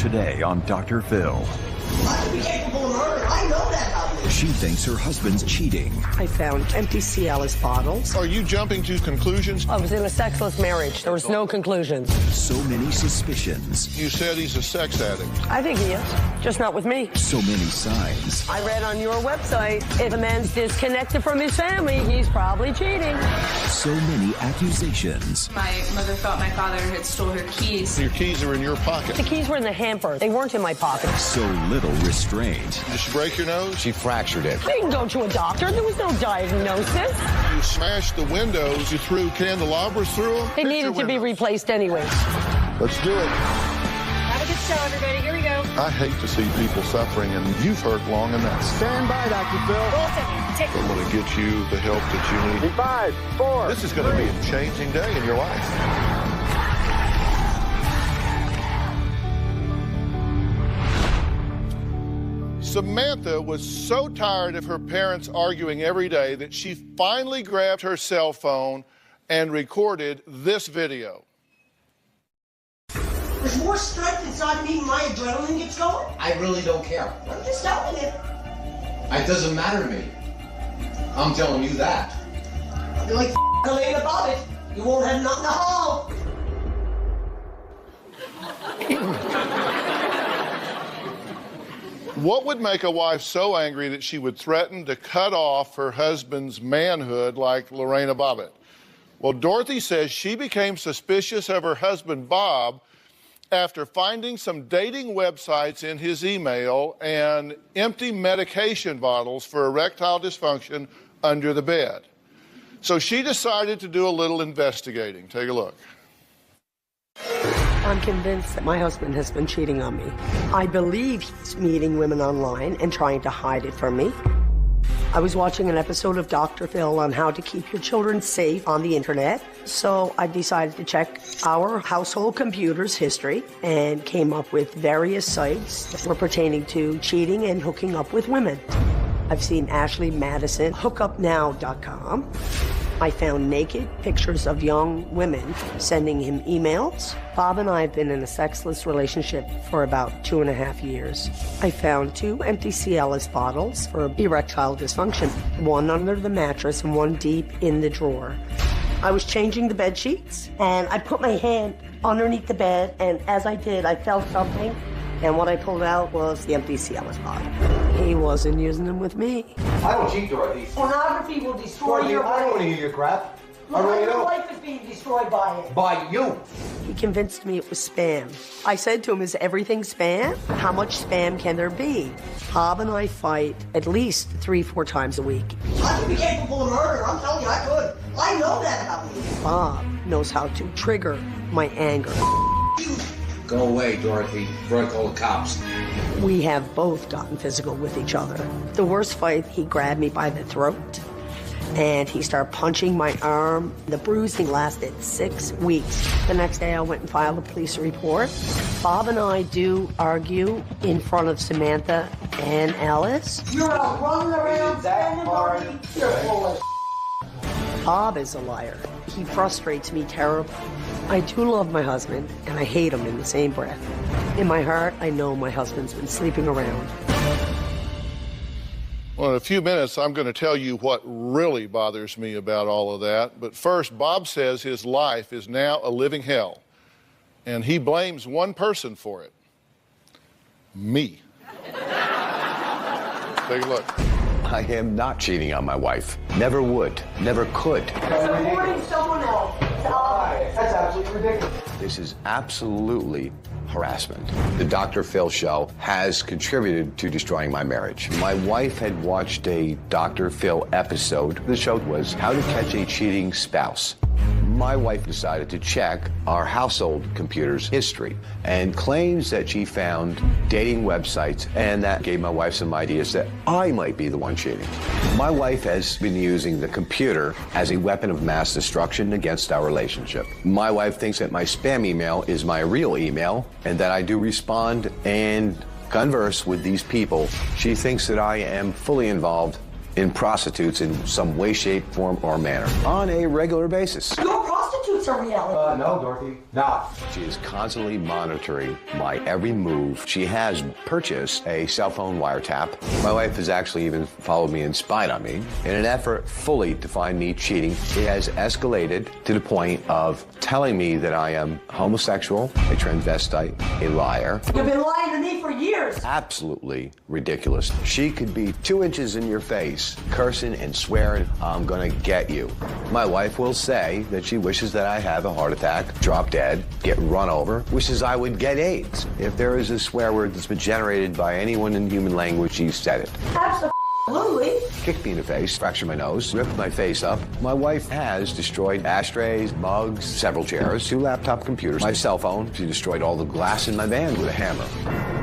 Today on Dr. Phil. I could be capable of murder. I know that about me. She thinks her husband's cheating. I found empty Cialis bottles. Are you jumping to conclusions? I was in a sexless marriage. There was no conclusions. So many suspicions. You said he's a sex addict. I think he is, just not with me. So many signs. I read on your website, if a man's disconnected from his family, he's probably cheating. So many accusations. My mother thought my father had stole her keys. Your keys are in your pocket. The keys were in the hamper. They weren't in my pocket. So little restraint. Did she break your nose? She fractured it. I didn't go to a doctor. There was no diagnosis. You smashed the windows. You threw candelabras through them. They needed to be replaced anyway. Let's do it. Have a good show, everybody. Here we go. I hate to see people suffering, and you've hurt long enough. Stand by, Dr. Phil. I'm going to get you the help that you need. 5, 4. This is going to be a changing day in your life. Samantha was so tired of her parents arguing every day that she finally grabbed her cell phone and recorded this video. There's more strength inside me when my adrenaline gets going. I really don't care. I'm just telling you. It doesn't matter to me. I'm telling you that. You're like Elaine about it. You won't have nothing to hold. What would make a wife so angry that she would threaten to cut off her husband's manhood like Lorena Bobbitt? Well, Dorothy says she became suspicious of her husband, Bob, after finding some dating websites in his email and empty medication bottles for erectile dysfunction under the bed. So she decided to do a little investigating. Take a look. I'm convinced that my husband has been cheating on me. I believe he's meeting women online and trying to hide it from me. I was watching an episode of Dr. Phil on how to keep your children safe on the internet. So I decided to check our household computer's history and came up with various sites that were pertaining to cheating and hooking up with women. I've seen Ashley Madison, hookupnow.com. I found naked pictures of young women sending him emails. Bob and I have been in a sexless relationship for about 2.5 years. I found 2 empty Cialis bottles for erectile dysfunction, one under the mattress and one deep in the drawer. I was changing the bed sheets, and I put my hand underneath the bed, and as I did, I felt something, and what I pulled out was the empty Cialis bottle. He wasn't using them with me. I don't cheat, Dorothy. Pornography will destroy your I don't want to life. hear your crap. I Look, really your don't. life is being destroyed by it. By you. He convinced me it was spam. I said to him, is everything spam? How much spam can there be? Bob and I fight at least 3-4 times a week. I could be capable of murder. I'm telling you, I could. I know that about me. Bob knows how to trigger my anger. Go away, Dorothy. Before I call the cops. We have both gotten physical with each other. The worst fight, he grabbed me by the throat and he started punching my arm. The bruising lasted 6 weeks. The next day I went and filed a police report. Bob and I do argue in front of Samantha and Alice. You're out running around spending money. You're full of Bob is a liar. He frustrates me terribly. I do love my husband, and I hate him in the same breath. In my heart, I know my husband's been sleeping around. Well, in a few minutes, I'm going to tell you what really bothers me about all of that. But first, Bob says his life is now a living hell, and he blames one person for it. Me. Take a look. I am not cheating on my wife. Never would. Never could. supporting someone else. It's obvious. That's absolutely ridiculous. This is absolutely harassment. The Dr. Phil show has contributed to destroying my marriage. My wife had watched a Dr. Phil episode. The show was How to Catch a Cheating Spouse. My wife decided to check our household computer's history and claims that she found dating websites, and that gave my wife some ideas that I might be the one cheating. My wife has been using the computer as a weapon of mass destruction against our relationship. My wife thinks that my spam email is my real email and that I do respond and converse with these people. She thinks that I am fully involved in prostitutes in some way, shape, form, or manner on a regular basis. You're prostitutes it's a reality. No, Dorothy, not. She is constantly monitoring my every move. She has purchased a cell phone wiretap. My wife has actually even followed me and spied on me. In an effort fully to find me cheating, it has escalated to the point of telling me that I am homosexual, a transvestite, a liar. You've been lying to me for years. Absolutely ridiculous. She could be 2 inches in your face, cursing and swearing, I'm gonna get you. My wife will say that she wishes that I have a heart attack, drop dead, get run over, wishes I would get AIDS. If there is a swear word that's been generated by anyone in human language, she said it. Absolutely. Kicked me in the face, fractured my nose, ripped my face up. My wife has destroyed ashtrays, mugs, several chairs, 2 laptop computers, my cell phone. She destroyed all the glass in my van with a hammer.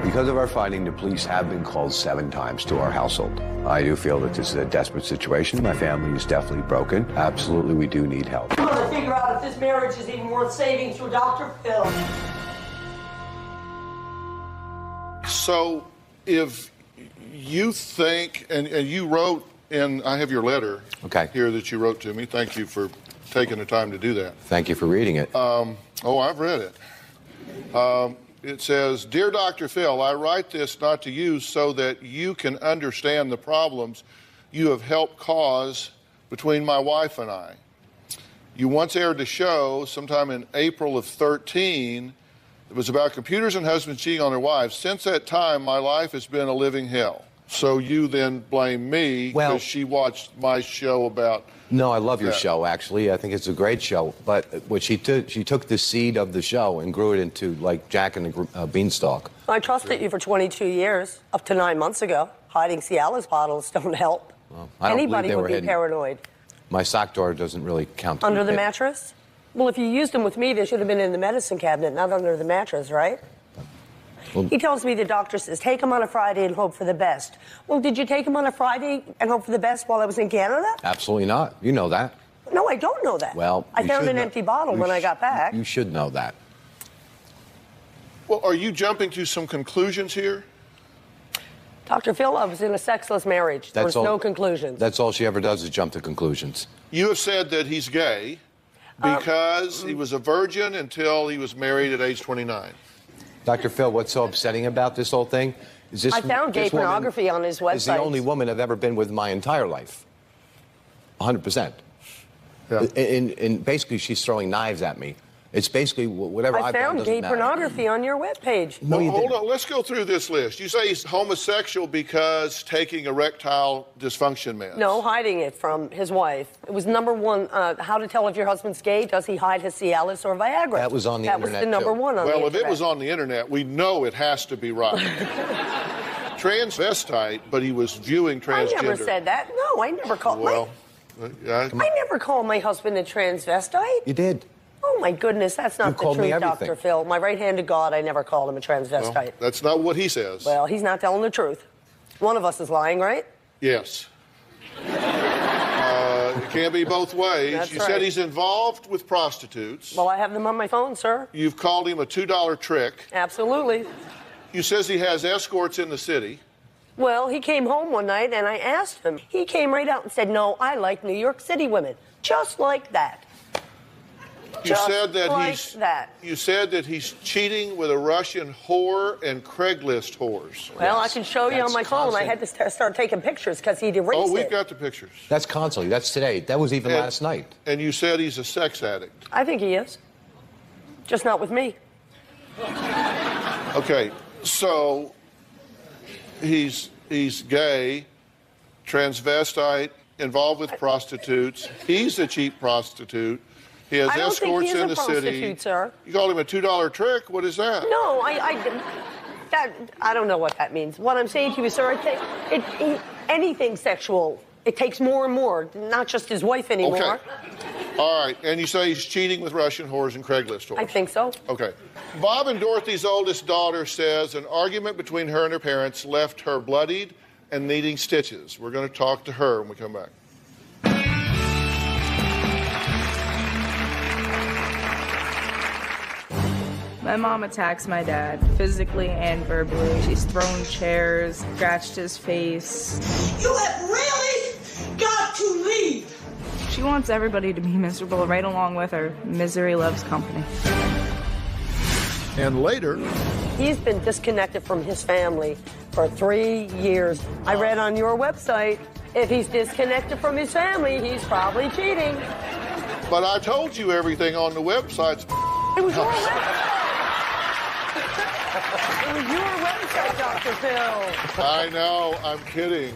Because of our fighting, the police have been called 7 times to our household. I do feel that this is a desperate situation. My family is definitely broken. Absolutely, we do need help. I'm gonna figure out if this marriage is even worth saving through Dr. Phil. So if you think, and you wrote in, I have your letter here that you wrote to me. Thank you for taking the time to do that. Thank you for reading it. I've read it. It says, Dear Dr. Phil, I write this not to you so that you can understand the problems you have helped cause between my wife and I. You once aired a show sometime in April of 13. It was about computers and husbands cheating on their wives. Since that time, my life has been a living hell. So you then blame me because she watched my show about... No, I love your show, actually. I think it's a great show. But what she took the seed of the show and grew it into, like, Jack and the Beanstalk. I trusted you for 22 years, up to 9 months ago. Hiding Cialis bottles don't help. Well, I don't Anybody believe they would were be hidden. paranoid. My sock drawer doesn't really count. Under the mattress? Well, if you used them with me, they should have been in the medicine cabinet, not under the mattress, right? Well, he tells me the doctor says, take them on a Friday and hope for the best. Well, did you take them on a Friday and hope for the best while I was in Canada? Absolutely not. You know that. No, I don't know that. Well, I found an empty bottle when I got back. You should know that. Well, are you jumping to some conclusions here? Dr. Phil, I was in a sexless marriage. There was no conclusions. That's all she ever does is jump to conclusions. You have said that he's gay because he was a virgin until he was married at age 29. Dr. Phil, what's so upsetting about this whole thing is this... I found gay pornography on his website. Is the only woman I've ever been with my entire life. 100%. Yeah. And basically, she's throwing knives at me. It's basically whatever I've done doesn't matter. I found gay pornography on your webpage. No, well, hold on. Let's go through this list. You say he's homosexual because taking erectile dysfunction meds. No, hiding it from his wife. It was number one. How to tell if your husband's gay? Does he hide his Cialis or Viagra? That was on the internet, That was the number one on the internet. Well, if it was on the internet, we know it has to be right. Transvestite, but he was viewing transgender. I never said that. No, I never called. I never called my husband a transvestite. You did. Oh, my goodness, that's not the truth, Dr. Phil. My right hand to God, I never called him a transvestite. Well, that's not what he says. Well, he's not telling the truth. One of us is lying, right? Yes. It can't be both ways. That's you right. said he's involved with prostitutes. Well, I have them on my phone, sir. You've called him a $2 trick. Absolutely. You says he has escorts in the city. Well, he came home one night, and I asked him. He came right out and said, no, I like New York City women. Just like that. You said that You said that he's cheating with a Russian whore and Craigslist whores. Well, I can show you on my phone. I had to start taking pictures because he'd erased it. Oh, we've got the pictures. That's constantly. That's today. That was even last night. And you said he's a sex addict. I think he is. Just not with me. Okay, so he's gay, transvestite, involved with prostitutes. He's a cheap prostitute. He has escorts in the city. Sir. You called him a $2 trick? What is that? No, I don't know what that means. What I'm saying to you, sir, I think anything sexual, it takes more and more, not just his wife anymore. Okay. All right, and you say he's cheating with Russian whores and Craigslist whores. I think so. Okay. Bob and Dorothy's oldest daughter says an argument between her and her parents left her bloodied and needing stitches. We're going to talk to her when we come back. My mom attacks my dad, physically and verbally. She's thrown chairs, scratched his face. You have really got to leave. She wants everybody to be miserable right along with her. Misery loves company. And later, He's been disconnected from his family for 3 years. I read on your website, if he's disconnected from his family, he's probably cheating. but I told you everything on the websites. It was your website. It was your website, Dr. Phil. I know, I'm kidding.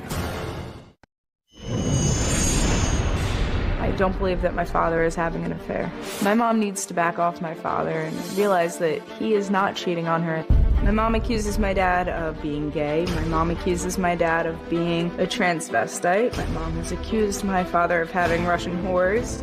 I don't believe that my father is having an affair. My mom needs to back off my father and realize that he is not cheating on her. My mom accuses my dad of being gay. My mom accuses my dad of being a transvestite. My mom has accused my father of having Russian whores.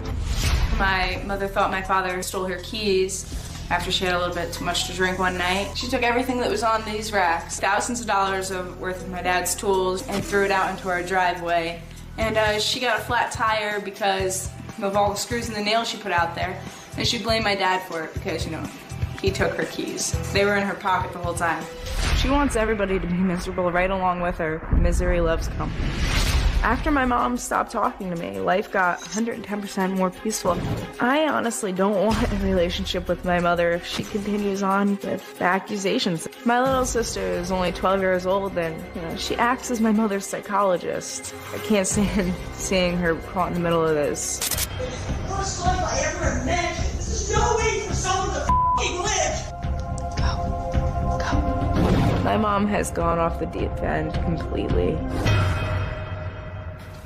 My mother thought my father stole her keys after she had a little bit too much to drink one night. She took everything that was on these racks, thousands of dollars worth of my dad's tools, and threw it out into our driveway. And she got a flat tire because of all the screws and the nails she put out there. And she blamed my dad for it because, you know, he took her keys. They were in her pocket the whole time. She wants everybody to be miserable right along with her. Misery loves company. After my mom stopped talking to me, life got 110% more peaceful. I honestly don't want a relationship with my mother if she continues on with the accusations. My little sister is only 12 years old and, you know, she acts as my mother's psychologist. I can't stand seeing her caught in the middle of this. It's the worst life I ever imagined. There's no way for someone to f***ing live. My mom has gone off the deep end completely.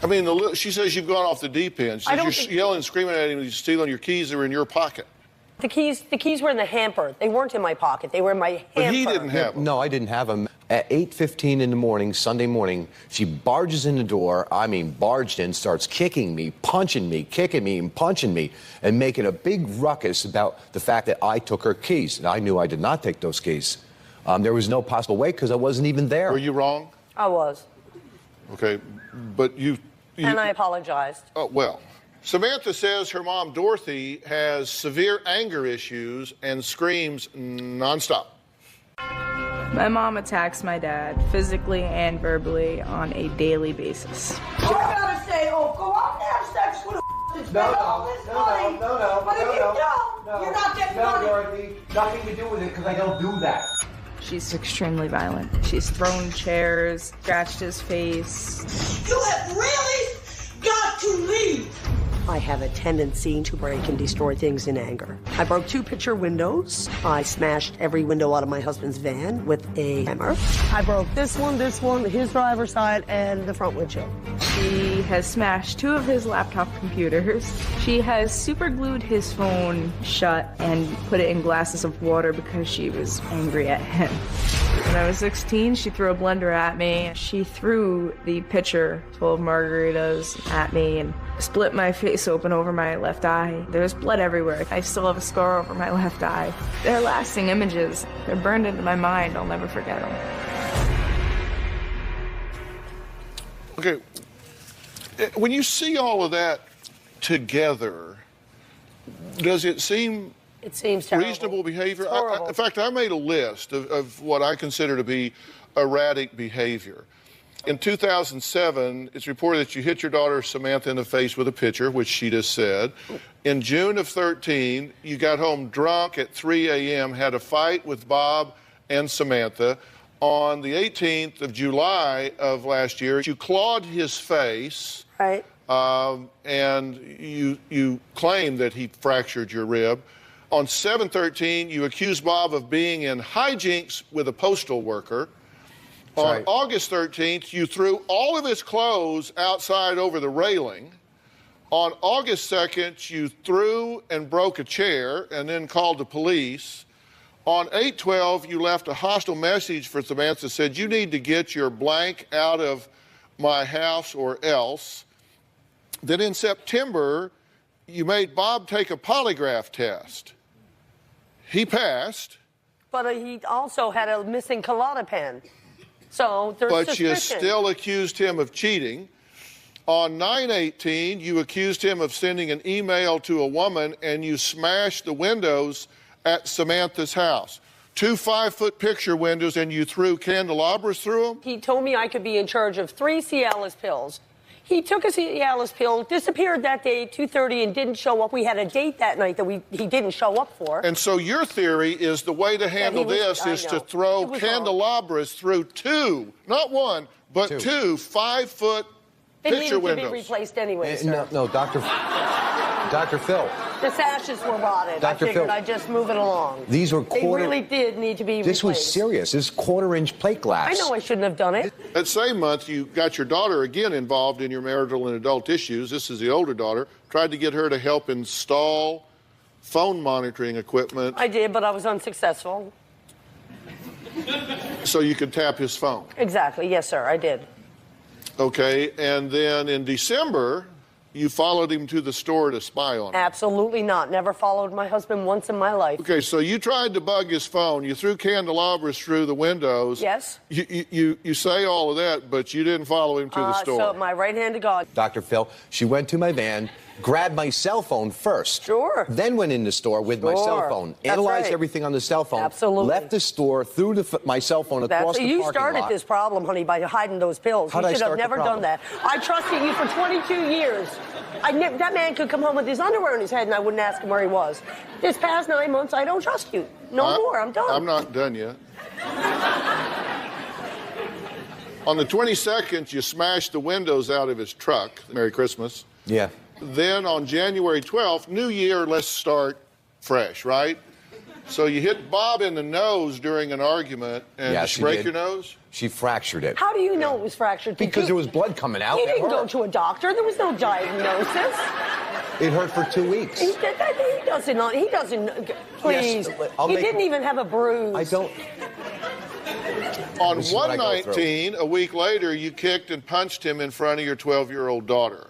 I mean, she says you've gone off the deep end. She says you're yelling and screaming at him, he's stealing your keys that were in your pocket. The keys were in the hamper. They weren't in my pocket. They were in my hamper. But he didn't have them. No, I didn't have them. At 8:15 in the morning, Sunday morning, she barges in the door, I mean barged in, starts kicking me, punching me, kicking me and punching me, and making a big ruckus about the fact that I took her keys. And I knew I did not take those keys. There was no possible way because I wasn't even there. Were you wrong? I was. Okay, but you And I apologized. Oh, well. Samantha says her mom, Dorothy, has severe anger issues and screams nonstop. My mom attacks my dad physically and verbally on a daily basis. You gotta say, oh, go out and have sex with a spend all this money. No. But if you don't, you're not getting money. Dorothy, nothing to do with it because I don't do that. She's extremely violent. She's thrown chairs, scratched his face. You have really got to leave. I have a tendency to break and destroy things in anger. I broke 2 picture windows. I smashed every window out of my husband's van with a hammer. I broke this one, his driver's side, and the front windshield. She has smashed 2 of his laptop computers. She has super glued his phone shut and put it in glasses of water because she was angry at him. When I was 16, she threw a blender at me. She threw the pitcher full of margaritas at me and split my face open over my left eye. There's blood everywhere. I still have a scar over my left eye. They're lasting images. They're burned into my mind. I'll never forget them. Okay, when you see all of that together, does it seem terrible. Reasonable behavior? It's horrible. In fact, I made a list of what I consider to be erratic behavior. In 2007, it's reported that you hit your daughter Samantha in the face with a pitcher, which she just said. In June of 13, you got home drunk at 3 a.m., had a fight with Bob and Samantha. On the 18th of July of last year, you clawed his face. Right. And you claim that he fractured your rib. On 7/13, you accused Bob of being in hijinks with a postal worker. On August 13th, you threw all of his clothes outside over the railing. On August 2nd, you threw and broke a chair and then called the police. On 8/12, you left a hostile message for Samantha, said, you need to get your blank out of my house or else. Then in September, you made Bob take a polygraph test. He passed. But he also had a missing colada pen. So there's But suspicion. you still accused him of cheating. On 9/18, you accused him of sending an email to a woman and you smashed the windows at Samantha's house. 2 5-foot picture windows and you threw candelabras through them? He told me I could be in charge of 3 Cialis pills. He took a Cialis pill, disappeared that day at 2:30 and didn't show up. We had a date that night that he didn't show up for. And so your theory is the way to handle this is to throw candelabras through two, not one, but two 5-foot picture windows. It needed to be replaced anyway, sir. No, Dr. Phil. The sashes were rotted. Dr. I figured Phil, I'd just move it along. These were They really did need to be replaced. This was serious. This is quarter-inch plate glass. I know I shouldn't have done it. That same month, you got your daughter again involved in your marital and adult issues. This is the older daughter. Tried to get her to help install phone monitoring equipment. I did, but I was unsuccessful. So you could tap his phone. Exactly. Yes, sir, I did. Okay, and then in December, you followed him to the store to spy on him. Absolutely not. Never followed my husband once in my life. Okay, so you tried to bug his phone. You threw candelabras through the windows. Yes. You say all of that, but you didn't follow him to the store. So my right hand to God. Dr. Phil, she went to my van, grabbed my cell phone first. Sure. Then went in the store with my cell phone. That's Analyzed right. everything on the cell phone. Absolutely. Left the store, threw my cell phone across the parking lot. You started this problem, honey, by hiding those pills. How'd You I should have start the never done problem? that. I trusted you for 22 years. That man could come home with his underwear in his head and I wouldn't ask him where he was. This past 9 months, I don't trust you. No more. I'm done. I'm not done yet. On the 22nd, you smashed the windows out of his truck. Merry Christmas. Yeah. Then on January 12th, New Year, let's start fresh, right? So you hit Bob in the nose during an argument, and did she break your nose? She fractured it. How do you know it was fractured? Because there was blood coming out. He didn't go to a doctor. There was no diagnosis. It hurt for 2 weeks. He doesn't. Please. He didn't even have a bruise. I don't. On 1/19, a week later, you kicked and punched him in front of your 12-year-old daughter.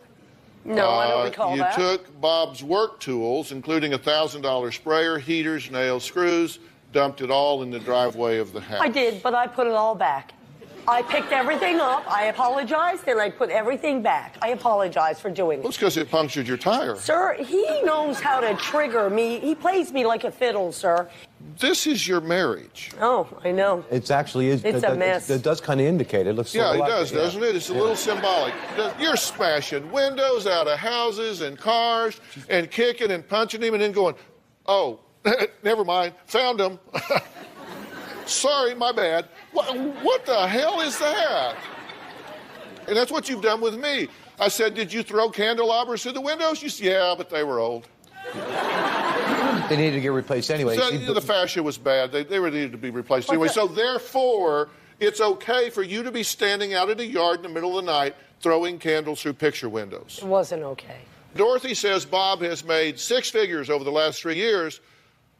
No, I don't recall that. You took Bob's work tools, including a $1,000 sprayer, heaters, nails, screws, dumped it all in the driveway of the house. I did, but I put it all back. I picked everything up, I apologized, and I put everything back. I apologize for doing it. Well, it's because it punctured your tire. Sir, he knows how to trigger me. He plays me like a fiddle, sir. This is your marriage. Oh, I know. It actually is. It's a mess. It does kind of indicate it. Looks Yeah, sort it of does, doesn't it? It's a little symbolic. You're smashing windows out of houses and cars and kicking and punching him and then going, oh, never mind, found him. Sorry, my bad. What the hell is that? And that's what you've done with me. I said, did you throw candelabras through the windows? You said, yeah, but they were old. They needed to get replaced anyway. So, the fascia was bad. They were needed to be replaced anyway. So therefore, it's okay for you to be standing out in the yard in the middle of the night throwing candles through picture windows. It wasn't okay. Dorothy says Bob has made 6 figures over the last 3 years,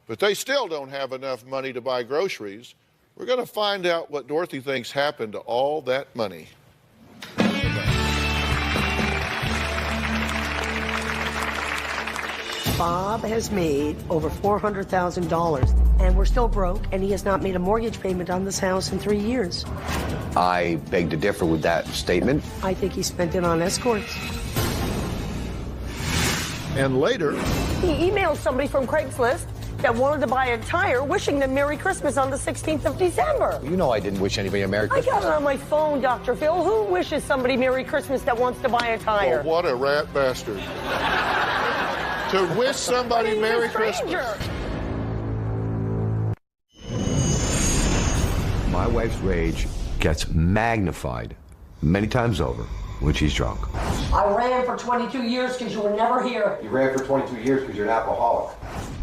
but they still don't have enough money to buy groceries. We're going to find out what Dorothy thinks happened to all that money. Bob has made over $400,000, and we're still broke, and he has not made a mortgage payment on this house in 3 years. I beg to differ with that statement. I think he spent it on escorts. And later, He emailed somebody from Craigslist that wanted to buy a tire, wishing them Merry Christmas on the 16th of December. You know I didn't wish anybody a Merry I Christmas. got it on my phone, Dr. Phil. Who wishes somebody Merry Christmas that wants to buy a tire? oh, what a rat bastard. To wish somebody He's a Merry stranger. Christmas. My wife's rage gets magnified many times over when she's drunk. I ran for 22 years because you were never here. You ran for 22 years because you're an alcoholic.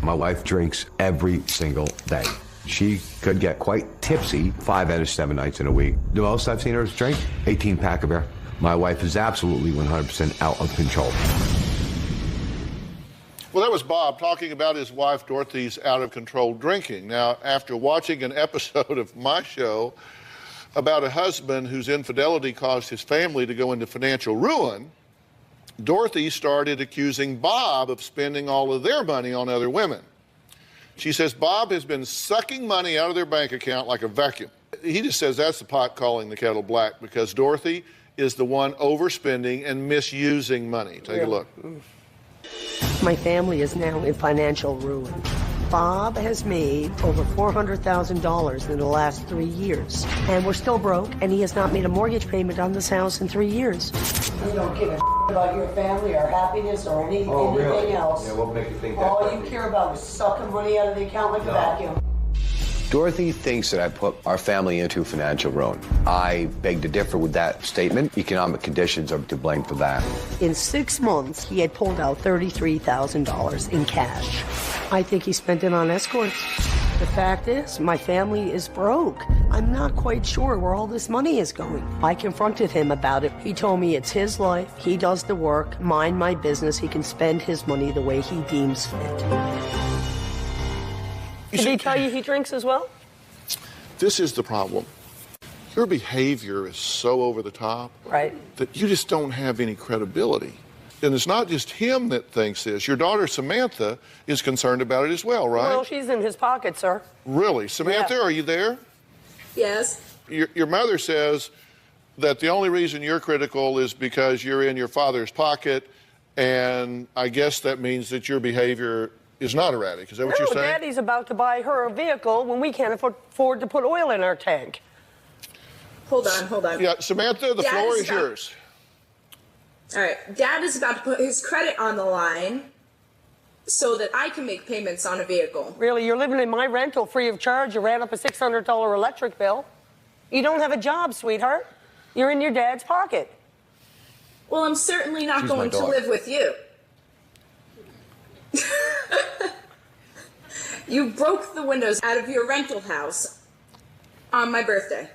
My wife drinks every single day. She could get quite tipsy 5 out of 7 nights in a week. The most I've seen her drink, 18-pack of beer. My wife is absolutely 100% out of control. Well, that was Bob talking about his wife Dorothy's out-of-control drinking. Now, after watching an episode of my show about a husband whose infidelity caused his family to go into financial ruin, Dorothy started accusing Bob of spending all of their money on other women. She says Bob has been sucking money out of their bank account like a vacuum. He just says that's the pot calling the kettle black because Dorothy is the one overspending and misusing money. Take a look. My family is now in financial ruin. Bob has made over $400,000 in the last 3 years, and we're still broke, and he has not made a mortgage payment on this house in 3 years. We don't give a about your family or happiness or anything else. Yeah, what makes you think that? All you care about is sucking money out of the account like a vacuum. Dorothy thinks that I put our family into financial ruin. I beg to differ with that statement. Economic conditions are to blame for that. In 6 months, he had pulled out $33,000 in cash. I think he spent it on escorts. The fact is, my family is broke. I'm not quite sure where all this money is going. I confronted him about it. He told me it's his life. He does the work. Mind my business. He can spend his money the way he deems fit. Did he tell you he drinks as well? This is the problem. Your behavior is so over the top Right. that you just don't have any credibility. And it's not just him that thinks this. Your daughter, Samantha, is concerned about it as well, right? Well, she's in his pocket, sir. Really? Samantha, are you there? Yes. Your mother says that the only reason you're critical is because you're in your father's pocket, and I guess that means that your behavior is not erratic. Is that what you're saying? Daddy's about to buy her a vehicle when we can't afford to put oil in our tank. Hold on. Yeah, Samantha, the floor is yours. All right. Dad is about to put his credit on the line so that I can make payments on a vehicle. Really, you're living in my rental free of charge. You ran up a $600 electric bill. You don't have a job, sweetheart. You're in your dad's pocket. Well, I'm certainly not going to live with you. You broke the windows out of your rental house on my birthday.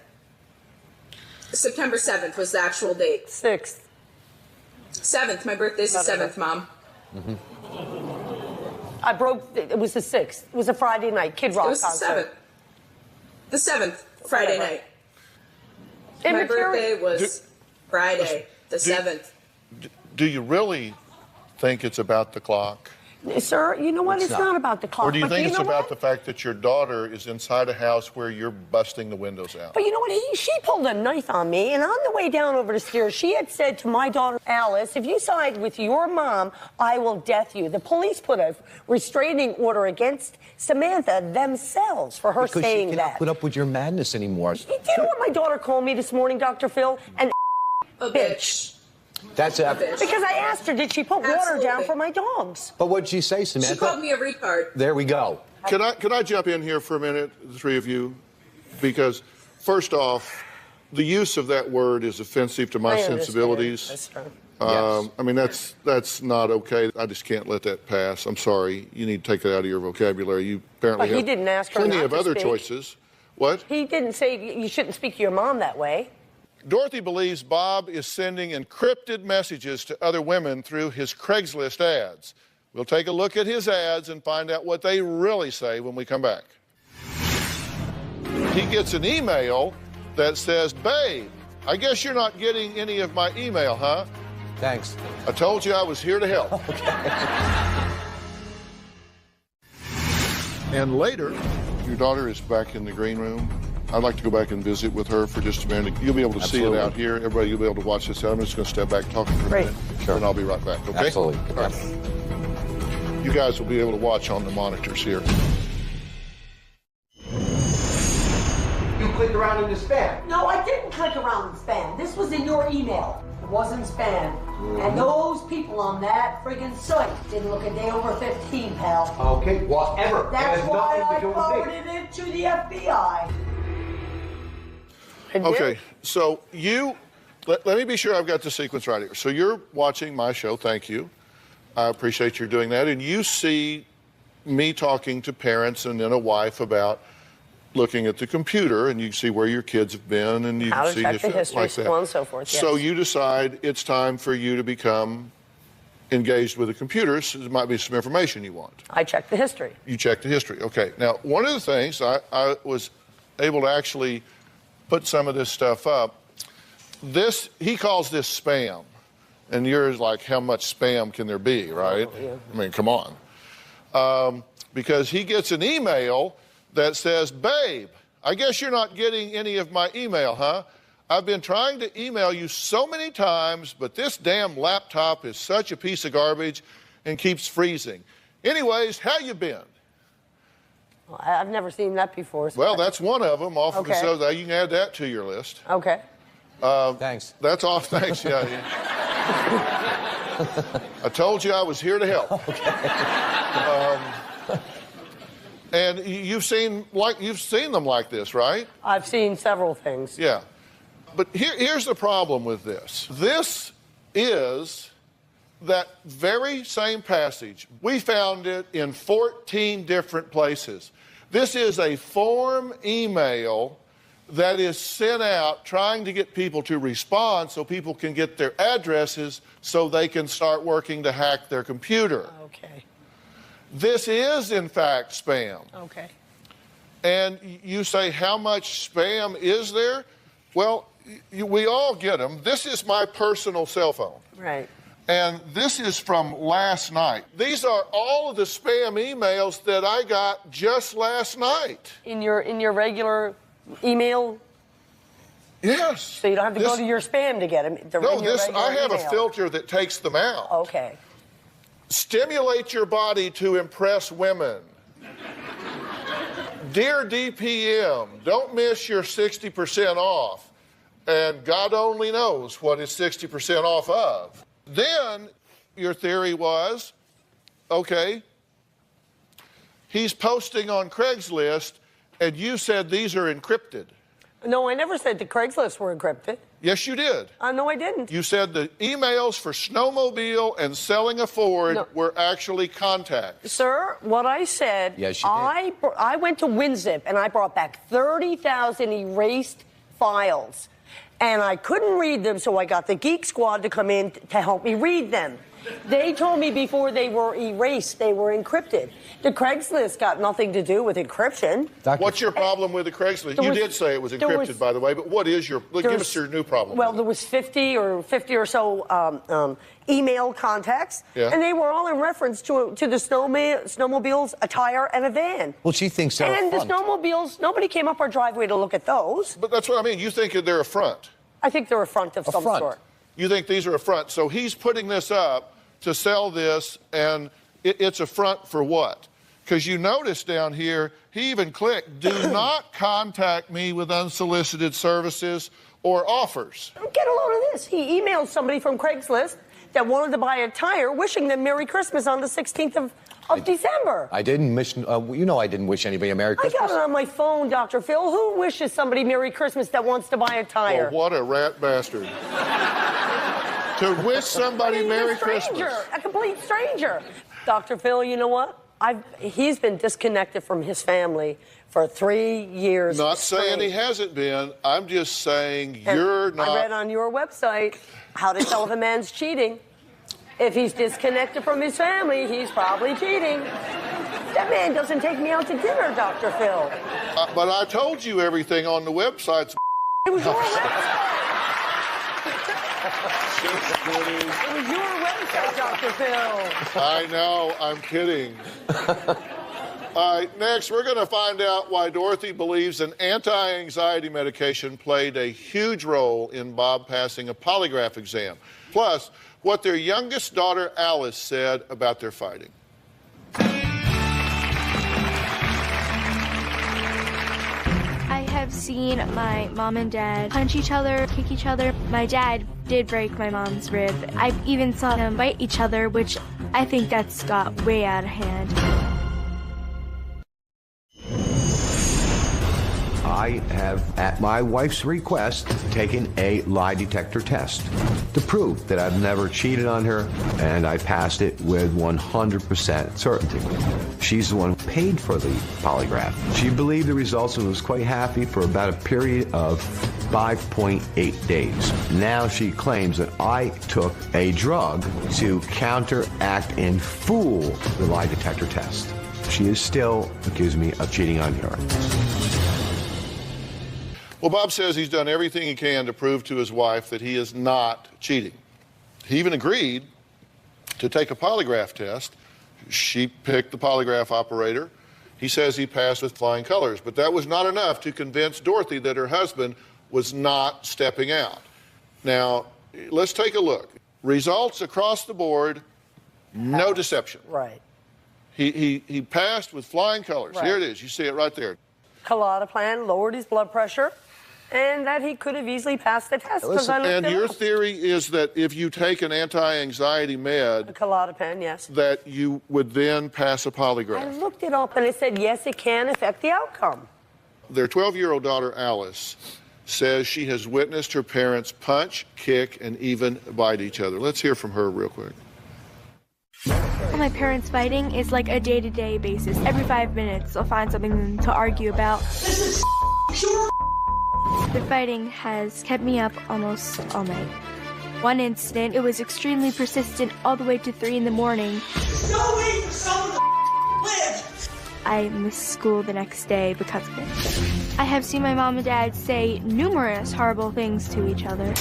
September 7th was the actual date. 6th. 7th. My birthday's the 7th, Mom. I broke, it was the 6th. It was a Friday night, Kid Rock It was concert. the 7th, Friday night. My birthday was Friday, the 7th. Do you really think it's about the clock? Sir, you know what? It's not about the clock. Or do you but think it's know about what? the fact that your daughter is inside a house where you're busting the windows out? But you know what? She pulled a knife on me, and on the way down over the stairs, she had said to my daughter, Alice, if you side with your mom, I will death you. The police put a restraining order against Samantha themselves for her saying she that. cannot put up with your madness anymore. Do you know what my daughter called me this morning, Dr. Phil? An A bitch. That's A it. bitch. Because I asked her, did she put water Absolutely. down for my dogs? But what'd she say, Samantha? She called me a retard. There we go. Could I jump in here for a minute, the three of you? Because, first off, the use of that word is offensive to my I understand. sensibilities. That's true. Yes. I mean, that's not okay. I just can't let that pass. I'm sorry. You need to take that out of your vocabulary. You apparently But he have didn't ask her plenty not of to other speak. choices. What? He didn't say you shouldn't speak to your mom that way. Dorothy believes Bob is sending encrypted messages to other women through his Craigslist ads. We'll take a look at his ads and find out what they really say when we come back. He gets an email that says, "Babe, I guess you're not getting any of my email, huh? Thanks. I told you I was here to help." And later, your daughter is back in the green room. I'd like to go back and visit with her for just a minute. You'll be able to see it out here. Everybody, you'll be able to watch this out. I'm just going to step back talking for a minute. Sure. And I'll be right back, okay? Absolutely. All right. You guys will be able to watch on the monitors here. You clicked around in the spam. No, I didn't click around in spam. This was in your email. It wasn't spam. And those people on that friggin' site didn't look a day over 15, pal. Okay, whatever. That's It has why nothing I to do with me. forwarded it to the FBI. Okay, so let me be sure I've got the sequence right here. So you're watching my show, thank you. I appreciate you doing that. And you see me talking to parents and then a wife about looking at the computer, and you see where your kids have been, and you How to see check the history, like that. so on and so forth, So yes. you decide it's time for you to become engaged with the computer. So there might be some information you want. I checked the history. You check the history. Okay. Now, one of the things I was able to actually put some of this stuff up. He calls this spam. And yours like, how much spam can there be, right? Yeah. I mean, come on. Because he gets an email that says, "Babe, I guess you're not getting any of my email, huh? I've been trying to email you so many times, but this damn laptop is such a piece of garbage and keeps freezing. Anyways, how you been? I've never seen that before. So Well, that's one of them off of the Okay. show. You can add that to your list. Okay. Thanks. That's all. Thanks. Yeah. I told you I was here to help. And you've seen them like this, right? I've seen several things. Yeah. But here's the problem with this. This is that very same passage. We found it in 14 different places. This is a form email that is sent out trying to get people to respond so people can get their addresses so they can start working to hack their computer. Okay. This is, in fact, spam. Okay. And you say, how much spam is there? Well, we all get them. This is my personal cell phone. Right. And this is from last night. These are all of the spam emails that I got just last night. In your regular email? Yes. So you don't have to go to your spam to get them. They're No, in your regular I have a email. filter that takes them out. Okay. Stimulate your body to impress women. Dear DPM, don't miss your 60% off. And God only knows what is 60% off of. Then your theory was, okay, he's posting on Craigslist, and you said these are encrypted. No, I never said the Craigslist were encrypted. Yes, you did. No, I didn't. You said the emails for Snowmobile and selling a Ford were actually contacts. Sir, what I said, Yes, you did. I went to WinZip and I brought back 30,000 erased files. And I couldn't read them, so I got the Geek Squad to come in to help me read them. They told me before they were erased, they were encrypted. The Craigslist got nothing to do with encryption. What's your problem with the Craigslist? You did say it was encrypted, by the way, but what is your, give us your new problem. Well, there was 50 or so email contacts, Yeah. and they were all in reference to the snowmobiles, a tire, and a van. Well, she thinks they're And a the front. snowmobiles, nobody came up our driveway to look at those. But that's what I mean. You think they're a front. I think they're a front of some front. sort. You think these are a front. So he's putting this up to sell this, and it's a front for what? Because you notice down here, he even clicked, do not contact me with unsolicited services or offers. Get a load of this. He emailed somebody from Craigslist that wanted to buy a tire, wishing them Merry Christmas on the 16th of December. I didn't wish, I didn't wish anybody a Merry I Christmas. got it on my phone, Dr. Phil. Who wishes somebody Merry Christmas that wants to buy a tire? Well, what a rat bastard. To wish somebody Merry Christmas. A complete stranger. Dr. Phil, you know what? He's been disconnected from his family for 3 years. Not saying straight. he hasn't been. I'm just saying And you're not. I read on your website how to tell if a man's cheating. If he's disconnected from his family, he's probably cheating. That man doesn't take me out to dinner, Dr. Phil. But I told you everything on the website. It was your website. It was your website, Dr. Phil. I know, I'm kidding. All right, next we're going to find out why Dorothy believes an anti-anxiety medication played a huge role in Bob passing a polygraph exam. Plus, what their youngest daughter Alice said about their fighting. I have seen my mom and dad punch each other, kick each other. My dad did break my mom's rib. I even saw them bite each other, which I think that's got way out of hand. I have, at my wife's request, taken a lie detector test to prove that I've never cheated on her, and I passed it with 100% certainty. She's the one who paid for the polygraph. She believed the results and was quite happy for about a period of 5.8 days. Now she claims that I took a drug to counteract and fool the lie detector test. She is still accusing me of cheating on her. Well, Bob says he's done everything he can to prove to his wife that he is not cheating. He even agreed to take a polygraph test. She picked the polygraph operator. He says he passed with flying colors, but that was not enough to convince Dorothy that her husband was not stepping out. Now, let's take a look. Results across the board, no deception. Right. He passed with flying colors. Right. Here it is. You see it right there. Klonopin lowered his blood pressure, and that he could have easily passed the test. Listen, and your theory is that if you take an anti-anxiety med, Klonopin, yes, that you would then pass a I polygraph. looked it up, and it said yes, it can affect the outcome. Their 12-year-old daughter, Alice, says she has witnessed her parents punch, kick, and even bite each other. Let's hear from her real quick. My parents fighting is like a day-to-day basis. Every 5 minutes, I'll find something to argue about. This is pure. The fighting has kept me up almost all night. One incident, it was extremely persistent all the way to 3 in the morning. There's no way for someone to live. I missed school the next day because of it. I have seen my mom and dad say numerous horrible things to each other.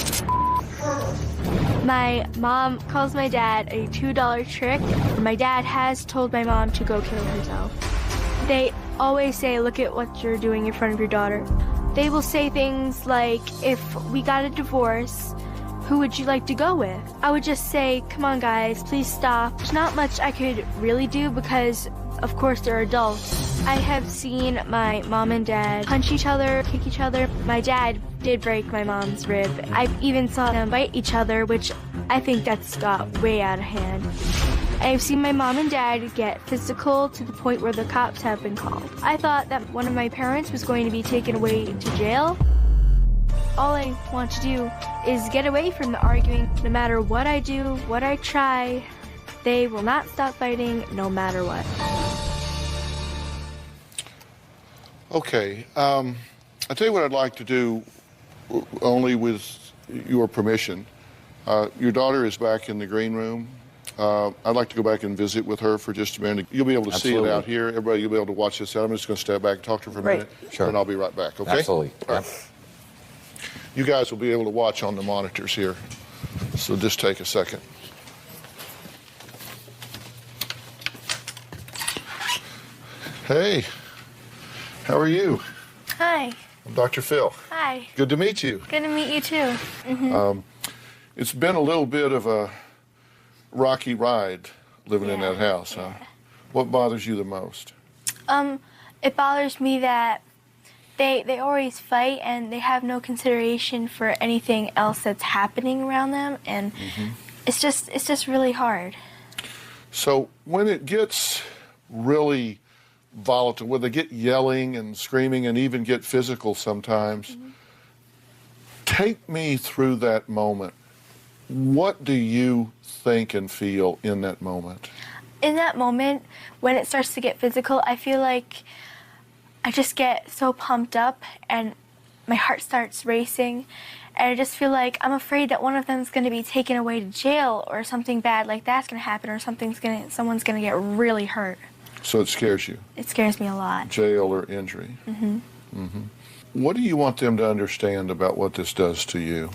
My mom calls my dad a $2 trick. My dad has told my mom to go kill herself. They always say, look at what you're doing in front of your daughter. They will say things like, if we got a divorce, who would you like to go with? I would just say, come on guys, please stop. There's not much I could really do because, of course, they're adults. I have seen my mom and dad punch each other, kick each other. My dad did break my mom's rib. I even saw them bite each other, which I think that's got way out of hand. I've seen my mom and dad get physical to the point where the cops have been called. I thought that one of my parents was going to be taken away to jail. All I want to do is get away from the arguing. No matter what I do, what I try, they will not stop fighting no matter what. Okay. I'll tell you what I'd like to do, only with your permission. Your daughter is back in the green room. I'd like to go back and visit with her for just a minute. You'll be able to see it out here. Everybody, you'll be able to watch this out. I'm just going to step back and talk to her for a minute. Sure. And I'll be right back, okay? Absolutely. All right. You guys will be able to watch on the monitors here. So just take a second. Hey, how are you? Hi. I'm Dr. Phil. Hi. Good to meet you. Good to meet you too. It's been a little bit of a rocky ride living in that house, huh? What bothers you the most? It bothers me that they always fight and they have no consideration for anything else that's happening around them, and it's just really hard. So when it gets really volatile, when they get yelling and screaming and even get physical sometimes, take me through that moment. What do you think and feel in that moment? In that moment, when it starts to get physical, I feel like I just get so pumped up and my heart starts racing, and I just feel like I'm afraid that one of them is going to be taken away to jail, or something bad like that's going to happen, or someone's going to get really hurt. So it scares you? It scares me a lot. Jail or injury? What do you want them to understand about what this does to you?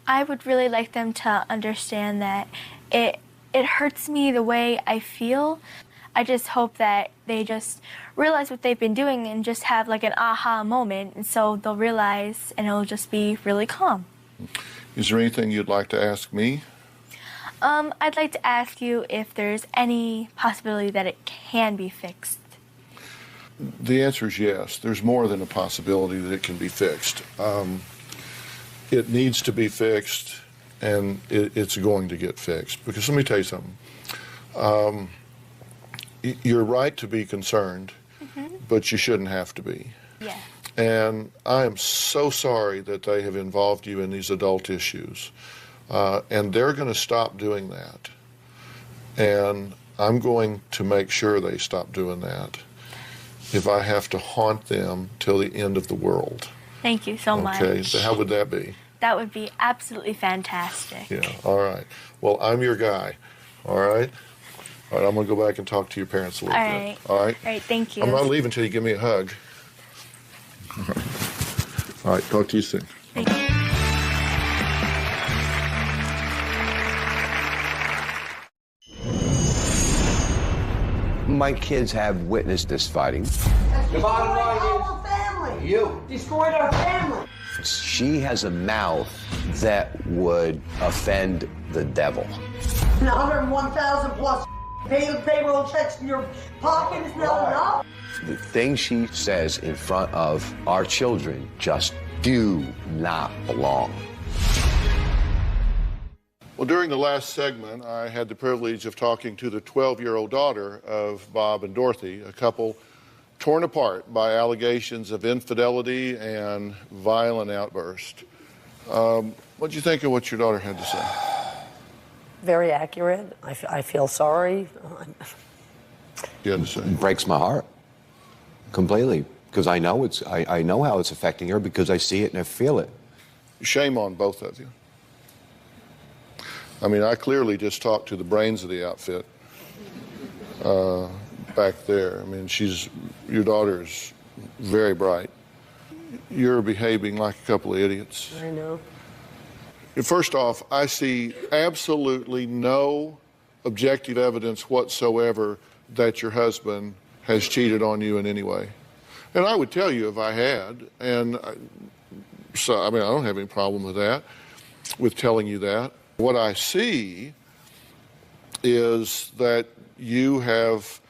I would really like them to understand that it hurts me the way I feel. I just hope that they just realize what they've been doing and just have like an aha moment, and so they'll realize and it'll just be really calm. Is there anything you'd like to ask me? I'd like to ask you if there's any possibility that it can be fixed. The answer is yes. There's more than a possibility that it can be fixed. It needs to be fixed, and it's going to get fixed. Because let me tell you something. You're right to be concerned, but you shouldn't have to be. Yeah. And I am so sorry that they have involved you in these adult issues. And they're going to stop doing that. And I'm going to make sure they stop doing that if I have to haunt them till the end of the world. Thank you so much. Okay, so how would that be? That would be absolutely fantastic. Yeah, all right. Well, I'm your guy, all right? All right, I'm going to go back and talk to your parents a little bit. All right? All right, thank you. I'm not leaving until you give me a hug. All right, talk to you soon. Thank you. My kids have witnessed this fighting. The bottom line is our family. You destroyed our family. She has a mouth that would offend the devil. 101,000 plus Payroll checks in your pocket is not enough. The things she says in front of our children just do not belong. Well, during the last segment, I had the privilege of talking to the 12-year-old daughter of Bob and Dorothy, a couple torn apart by allegations of infidelity and violent outburst. What did you think of what your daughter had to say? Very accurate. I feel sorry. You had to say? It breaks my heart completely because I know I know how it's affecting her because I see it and I feel it. Shame on both of you. I mean, I clearly just talked to the brains of the outfit back there. I mean, your daughter's very bright. You're behaving like a couple of idiots. I know. First off, I see absolutely no objective evidence whatsoever that your husband has cheated on you in any way. And I would tell you if I had, so I mean, I don't have any problem with that, with telling you that. What I see is that you have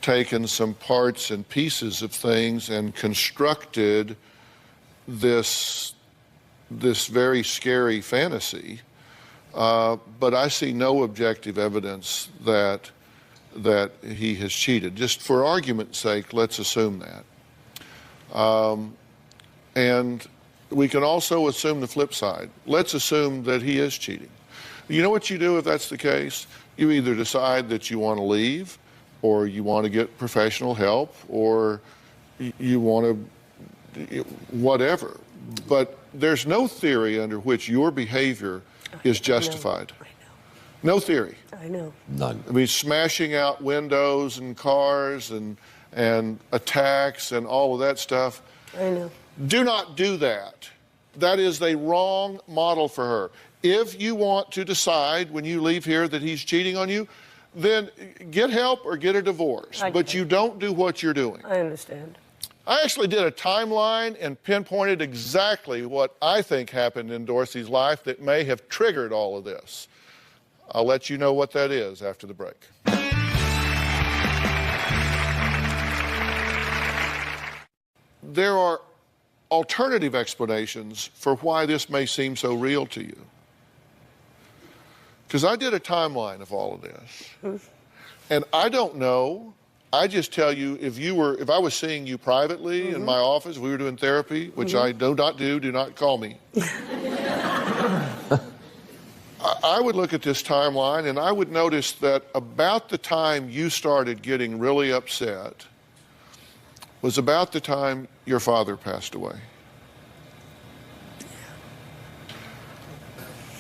taken some parts and pieces of things and constructed this very scary fantasy, but I see no objective evidence that he has cheated. Just for argument's sake, let's assume that. And we can also assume the flip side. Let's assume that he is cheating. You know what you do if that's the case? You either decide that you want to leave, or you want to get professional help, or you want to whatever. But there's no theory under which your behavior is justified. I know. No theory. I know. None. I mean, smashing out windows and cars and attacks and all of that stuff. I know. Do not do that. That is a wrong model for her. If you want to decide when you leave here that he's cheating on you, then get help or get a divorce. But you don't do what you're doing. I understand. I actually did a timeline and pinpointed exactly what I think happened in Dorothy's life that may have triggered all of this. I'll let you know what that is after the break. There are alternative explanations for why this may seem so real to you. Because I did a timeline of all of this. And I don't know. I just tell you, if I was seeing you privately in my office, we were doing therapy, which I do not call me. I would look at this timeline and I would notice that about the time you started getting really upset was about the time your father passed away.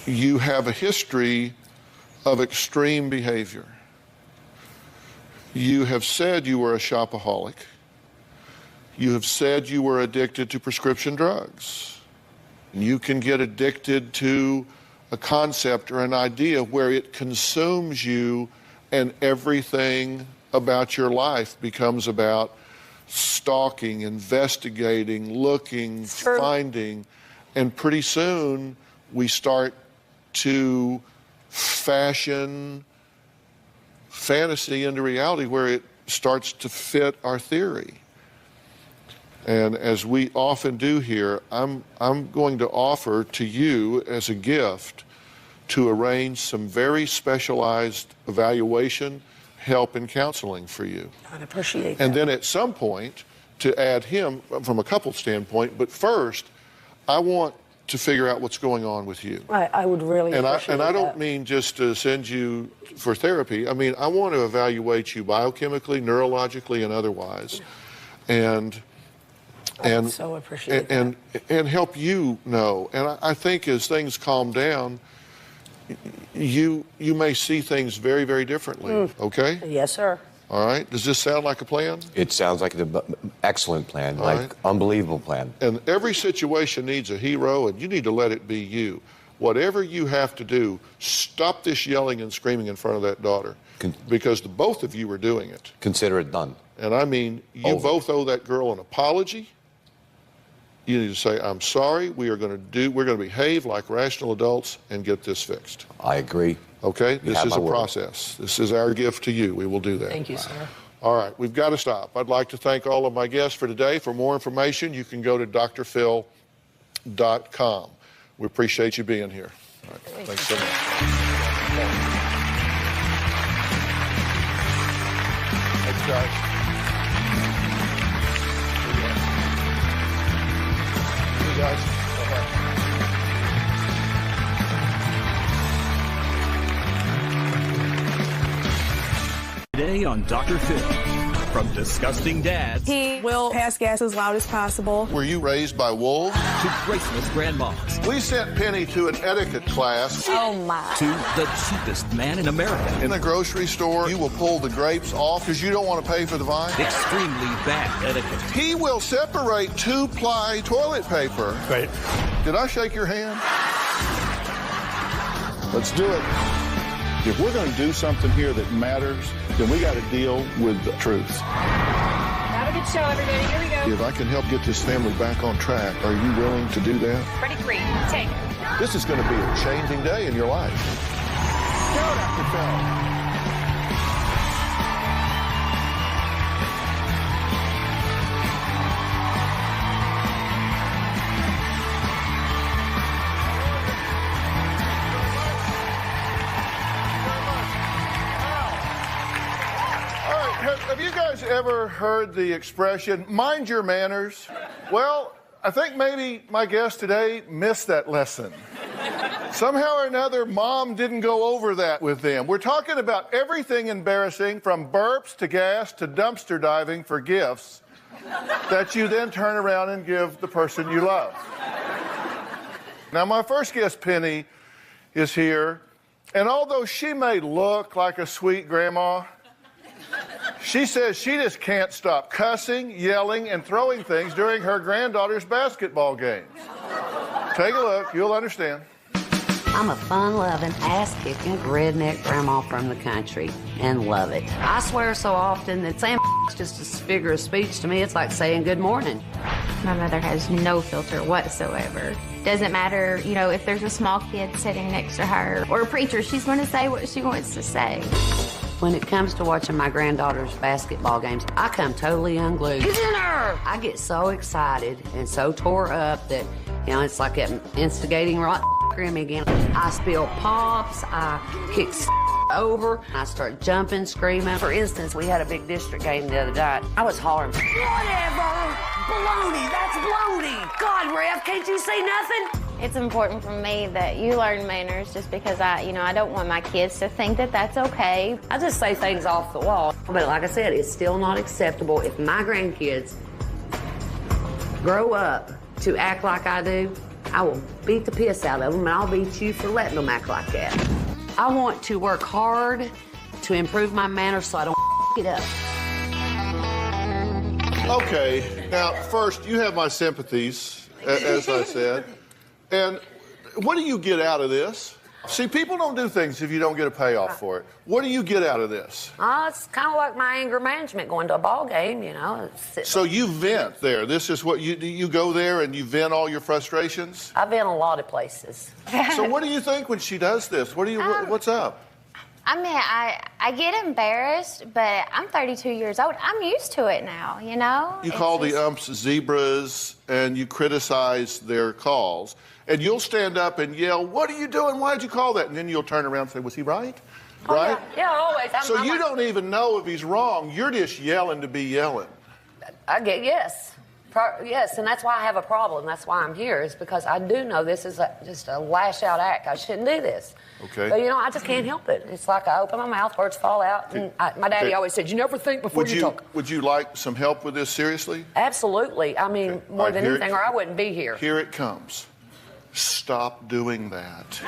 You have a history of extreme behavior. You have said you were a shopaholic. You have said you were addicted to prescription drugs. You can get addicted to a concept or an idea where it consumes you and everything about your life becomes about stalking, investigating, looking, finding, and pretty soon we start to fashion fantasy into reality where it starts to fit our theory. And as we often do here, I'm going to offer to you as a gift to arrange some very specialized evaluation, help, and counseling for you. I'd appreciate that. And then at some point to add him from a couple standpoint, but first I want to figure out what's going on with you. I would really appreciate that. And I don't mean just to send you for therapy. I mean, I want to evaluate you biochemically, neurologically, and otherwise. And so appreciate that. And help you know. And I think as things calm down, you may see things very, very differently. Okay? Yes, sir. All right. Does this sound like a plan? It sounds like an excellent plan, unbelievable plan. And every situation needs a hero, and you need to let it be you. Whatever you have to do, stop this yelling and screaming in front of that daughter, because the both of you are doing it. Consider it done. And I mean, you both owe that girl an apology. You need to say, I'm sorry, we're going to behave like rational adults and get this fixed. I agree. Okay? You This have is my a word. process. This is our gift to you. We will do that. Thank you, sir. All right, we've got to stop. I'd like to thank all of my guests for today. For more information, you can go to drphil.com. We appreciate you being here. All right, thanks so much. Thanks, guys. See you guys. Bye-bye. Today on Dr. Phil, from disgusting dads He will pass gas as loud as possible. Were you raised by wolves? to graceless grandmas We sent Penny to an etiquette class. Oh my. to the cheapest man in America. In a grocery store, you will pull the grapes off because you don't want to pay for the vine. Extremely bad etiquette. He will separate 2-ply toilet paper. Great. Did I shake your hand? Let's do it. If we're going to do something here that matters, then we got to deal with the truth. Have a good show, everybody. Here we go. If I can help get this family back on track, are you willing to do that? Ready, 3, take. This is going to be a changing day in your life. Go, Dr. Phil. Have you guys ever heard the expression, mind your manners? Well, I think maybe my guest today missed that lesson. Somehow or another, Mom didn't go over that with them. We're talking about everything embarrassing, from burps to gas to dumpster diving for gifts, that you then turn around and give the person you love. Now, my first guest, Penny, is here, and although she may look like a sweet grandma, she says she just can't stop cussing, yelling, and throwing things during her granddaughter's basketball games. Take a look, you'll understand. I'm a fun-loving, ass-kicking redneck grandma from the country and love it. I swear so often that saying is just a figure of speech to me. It's like saying good morning. My mother has no filter whatsoever. Doesn't matter, you know, if there's a small kid sitting next to her or a preacher, she's going to say what she wants to say. When it comes to watching my granddaughter's basketball games, I come totally unglued. Get in her! I get so excited and so tore up that, you know, it's like instigating right in me again. I spill pops, I kick over, I start jumping, screaming. For instance, we had a big district game the other night. I was hollering, whatever! Baloney! That's baloney! God, ref, can't you see nothing? It's important for me that you learn manners just because I don't want my kids to think that that's okay. I just say things off the wall. But like I said, it's still not acceptable if my grandkids grow up to act like I do. I will beat the piss out of them, and I'll beat you for letting them act like that. I want to work hard to improve my manners so I don't it up. Okay, now first, you have my sympathies, as I said. And what do you get out of this? See, people don't do things if you don't get a payoff for it. What do you get out of this? It's kind of like my anger management, going to a ball game, you know. So you vent there. This is what you go there and you vent all your frustrations? I've been a lot of places. So what do you think when she does this? What's up? I mean, I get embarrassed, but I'm 32 years old. I'm used to it now, you know? You call the umps zebras and you criticize their calls. And you'll stand up and yell, what are you doing? Why'd you call that? And then you'll turn around and say, was he right? Oh, right? Yeah, always. So you don't even know if he's wrong. You're just yelling to be yelling. I get, yes. Yes, and that's why I have a problem. That's why I'm here, is because I do know this is just a lash-out act. I shouldn't do this. Okay. But, you know, I just can't help it. It's like I open my mouth, words fall out. And my daddy always said, you never think before you talk. Would you like some help with this, seriously? Absolutely. I mean, more than anything, or I wouldn't be here. Here it comes. Stop doing that.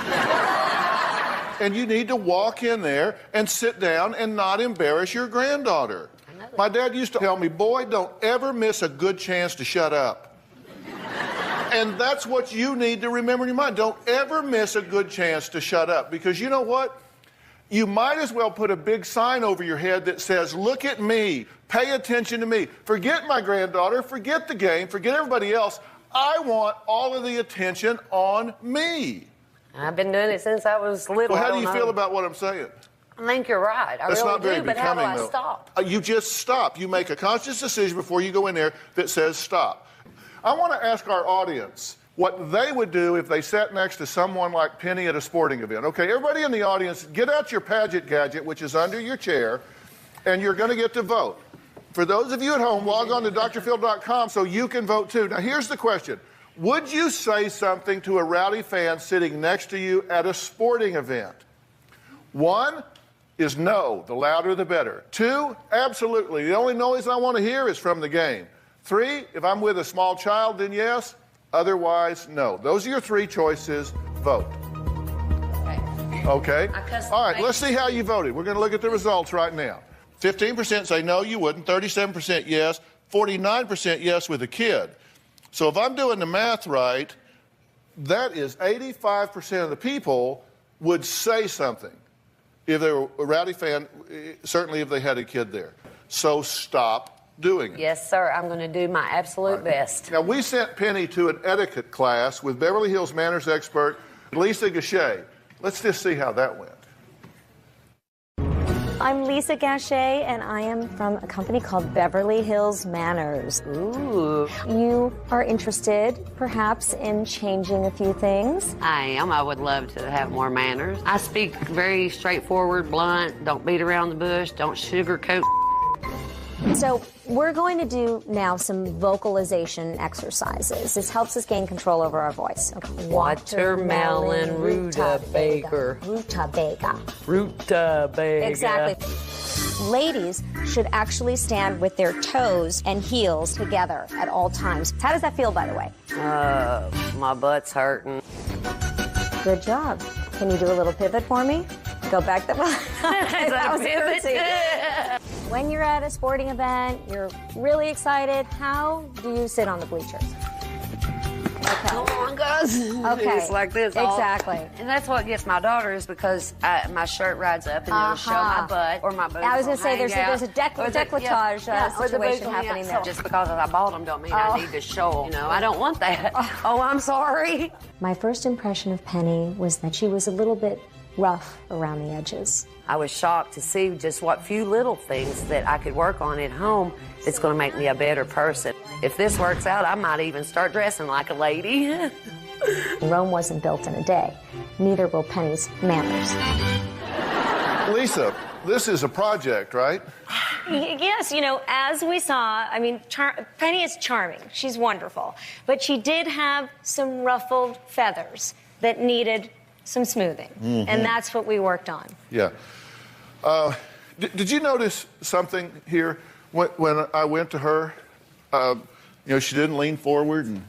And you need to walk in there and sit down and not embarrass your granddaughter. My dad used to tell me, boy, don't ever miss a good chance to shut up. And that's what you need to remember in your mind. Don't ever miss a good chance to shut up. Because you know what? You might as well put a big sign over your head that says, look at me, pay attention to me. Forget my granddaughter, forget the game, forget everybody else. I want all of the attention on me. I've been doing it since I was little. Well, how do you feel about what I'm saying? I think you're right. I That's really not very do, but how do becoming, I though. stop? You just stop. You make a conscious decision before you go in there that says stop. I want to ask our audience what they would do if they sat next to someone like Penny at a sporting event. Okay, everybody in the audience, get out your Paget gadget, which is under your chair, and you're going to get to vote. For those of you at home, log on to drphil.com so you can vote too. Now, here's the question. Would you say something to a rowdy fan sitting next to you at a sporting event? 1 is no, the louder the better. 2, absolutely. The only noise I want to hear is from the game. 3, if I'm with a small child, then yes. Otherwise, no. Those are your 3 choices. Vote. Okay? All right, let's see how you voted. We're going to look at the results right now. 15% say no, you wouldn't. 37% yes. 49% yes with a kid. So if I'm doing the math right, that is 85% of the people would say something if they were a rowdy fan, certainly if they had a kid there. So stop doing it. Yes, sir. I'm going to do my absolute best. Now, we sent Penny to an etiquette class with Beverly Hills manners expert Lisa Gachet. Let's just see how that went. I'm Lisa Gachet, and I am from a company called Beverly Hills Manners. Ooh. You are interested, perhaps, in changing a few things? I am. I would love to have more manners. I speak very straightforward, blunt, don't beat around the bush, don't sugarcoat. So we're going to do now some vocalization exercises. This helps us gain control over our voice. Okay. Watermelon rutabaga. Rutabaga. Rutabaga. Exactly. Ladies should actually stand with their toes and heels together at all times. How does that feel, by the way? My butt's hurting. Good job. Can you do a little pivot for me? Go back the that was pivot. When you're at a sporting event, you're really excited. How do you sit on the bleachers? Okay. Come on, guys. Okay. It's like this. Exactly. And that's what gets my daughters because my shirt rides up and it'll show my butt or my boobs. I was going to say will hang there's a out. decolletage or the boobs situation will hang happening out. there. So just because I bought them don't mean I need to show. You know, I don't want that. Oh, I'm sorry. My first impression of Penny was that she was a little bit rough around the edges. I was shocked to see just what few little things that I could work on at home that's going to make me a better person. If this works out, I might even start dressing like a lady. Rome wasn't built in a day. Neither will Penny's manners. Lisa, this is a project, right? Yes, you know, as we saw, I mean, Penny is charming. She's wonderful. But she did have some ruffled feathers that needed some smoothing. Mm-hmm. And that's what we worked on. Yeah. Did you notice something here when I went to her? You know, she didn't lean forward and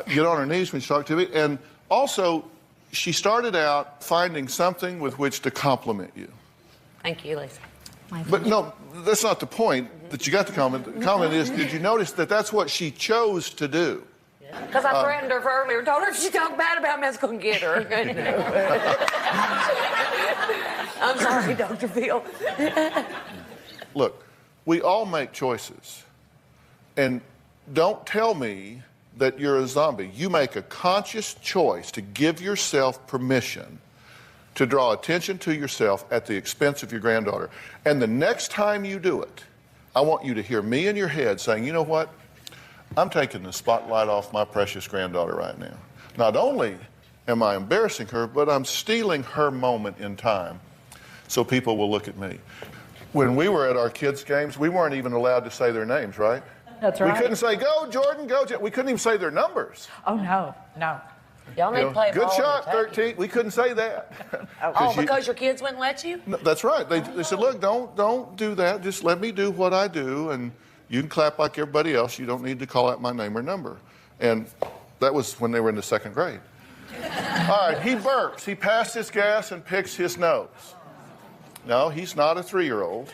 get on her knees when she talked to me. And also, she started out finding something with which to compliment you. Thank you, Lisa. But no, that's not the point that you got the comment. The comment is, did you notice that that's what she chose to do? Because I threatened her earlier, told her if she talked bad about me, I was going to get her. I'm sorry, Dr. Phil. Look, we all make choices. And don't tell me that you're a zombie. You make a conscious choice to give yourself permission to draw attention to yourself at the expense of your granddaughter. And the next time you do it, I want you to hear me in your head saying, you know what? I'm taking the spotlight off my precious granddaughter right now. Not only am I embarrassing her, but I'm stealing her moment in time so people will look at me. When we were at our kids' games, we weren't even allowed to say their names, right? That's right. We couldn't say, go, Jordan, go. We couldn't even say their numbers. Oh, no. Y'all need to play good ball shot, 13. We couldn't say that. Because your kids wouldn't let you? No, that's right. They said, look, don't do that. Just let me do what I do, and you can clap like everybody else. You don't need to call out my name or number. And that was when they were in the second grade. All right, he burps. He passed his gas and picks his nose. No, he's not a 3-year-old.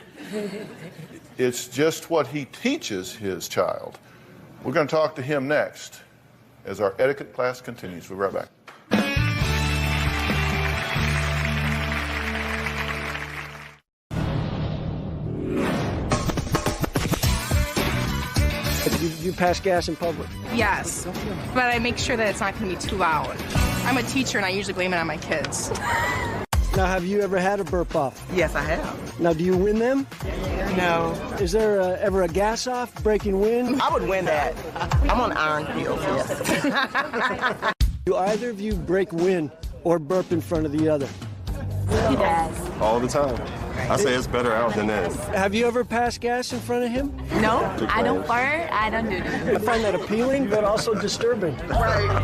It's just what he teaches his child. We're going to talk to him next as our etiquette class continues. We'll be right back. If you've Do you pass gas in public? Yes, but I make sure that it's not going to be too loud. I'm a teacher and I usually blame it on my kids. Now, have you ever had a burp off? Yes, I have. Now, do you win them? No. Is there ever a gas off, breaking wind? I would win that. I'm on iron pills, yes. Do either of you break wind or burp in front of the other? He does. All the time. I say it's better out than in. Have you ever passed gas in front of him? No, I don't fart. I don't do that. I find that appealing, but also disturbing. Well,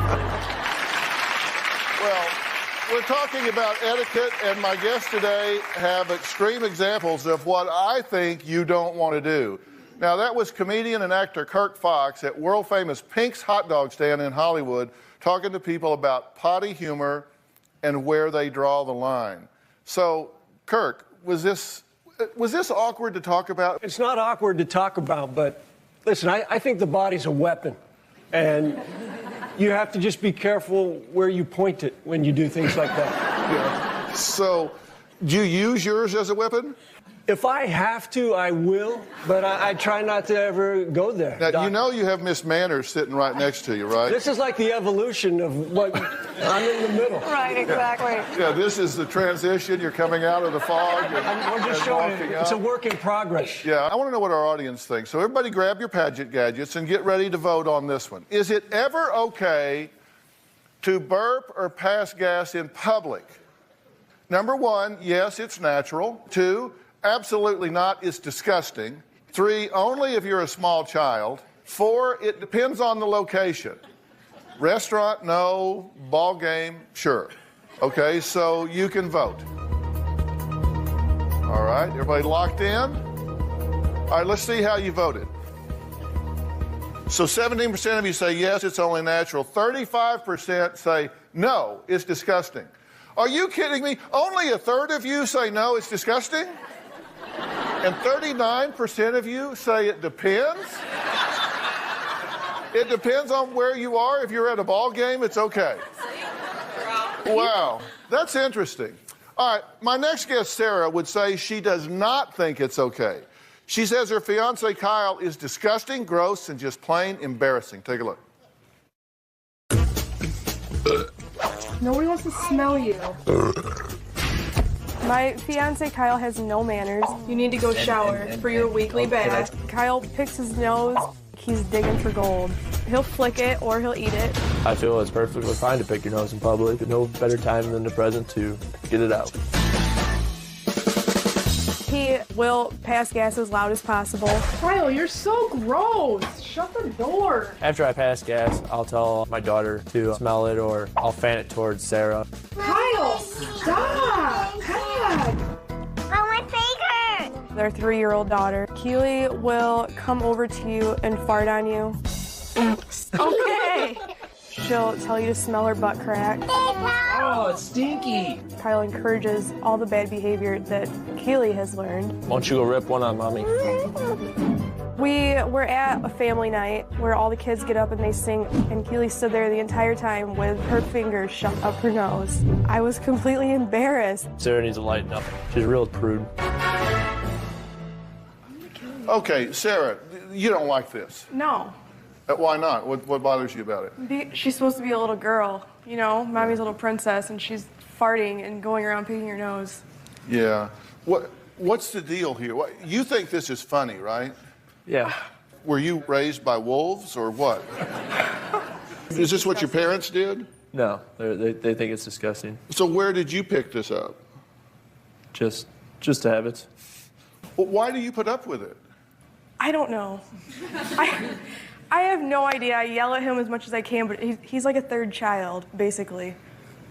we're talking about etiquette, and my guests today have extreme examples of what I think you don't want to do. Now, that was comedian and actor Kirk Fox at world-famous Pink's hot dog stand in Hollywood, talking to people about potty humor and where they draw the line. So, Kirk, was this awkward to talk about? It's not awkward to talk about, but listen, I think the body's a weapon, and you have to just be careful where you point it when you do things like that. Yeah. So, do you use yours as a weapon? If I have to, I will, but I try not to ever go there. Now, you know you have Miss Manners sitting right next to you, right? This is like the evolution of what I'm in the middle. Right, exactly. Yeah, this is the transition. You're coming out of the fog. We're just showing it's a work in progress. Yeah, I want to know what our audience thinks. So everybody grab your Padgett gadgets and get ready to vote on this one. Is it ever okay to burp or pass gas in public? Number 1, yes, it's natural. 2, absolutely not, it's disgusting. 3, only if you're a small child. 4, it depends on the location. Restaurant, no. Ball game, sure. Okay, so you can vote. All right, everybody locked in? All right, let's see how you voted. So 17% of you say yes, it's only natural. 35% say no, it's disgusting. Are you kidding me? Only a third of you say no, it's disgusting? And 39% of you say it depends? It depends on where you are. If you're at a ball game, it's okay. Wow, that's interesting. All right, my next guest, Sarah, would say she does not think it's okay. She says her fiance, Kyle, is disgusting, gross, and just plain embarrassing. Take a look. Nobody wants to smell you. My fiance Kyle has no manners. You need to go shower for your weekly bath. Kyle picks his nose. He's digging for gold. He'll flick it or he'll eat it. I feel it's perfectly fine to pick your nose in public. No better time than the present to get it out. He will pass gas as loud as possible. Kyle, you're so gross. Shut the door. After I pass gas, I'll tell my daughter to smell it, or I'll fan it towards Sarah. Kyle, stop. Heck. Oh, my finger! Their 3-year-old daughter, Keely, will come over to you and fart on you. Okay. She'll tell you to smell her butt crack. Oh, it's stinky. Kyle encourages all the bad behavior that Keely has learned. Why don't you go rip one on Mommy? We were at a family night where all the kids get up and they sing, and Keely stood there the entire time with her fingers shoved up her nose. I was completely embarrassed. Sarah needs to lighten up. She's a real prude. Okay, Sarah, you don't like this. No. Why not? What bothers you about it? She's supposed to be a little girl, you know, Mommy's a little princess, and she's farting and going around picking her nose. Yeah. What's the deal here? You think this is funny, right? Yeah. Were you raised by wolves or what? Is this what your parents did? No, they think it's disgusting. So where did you pick this up? Just habits. Well, why do you put up with it? I don't know. I have no idea. I yell at him as much as I can, but he's like a third child, basically.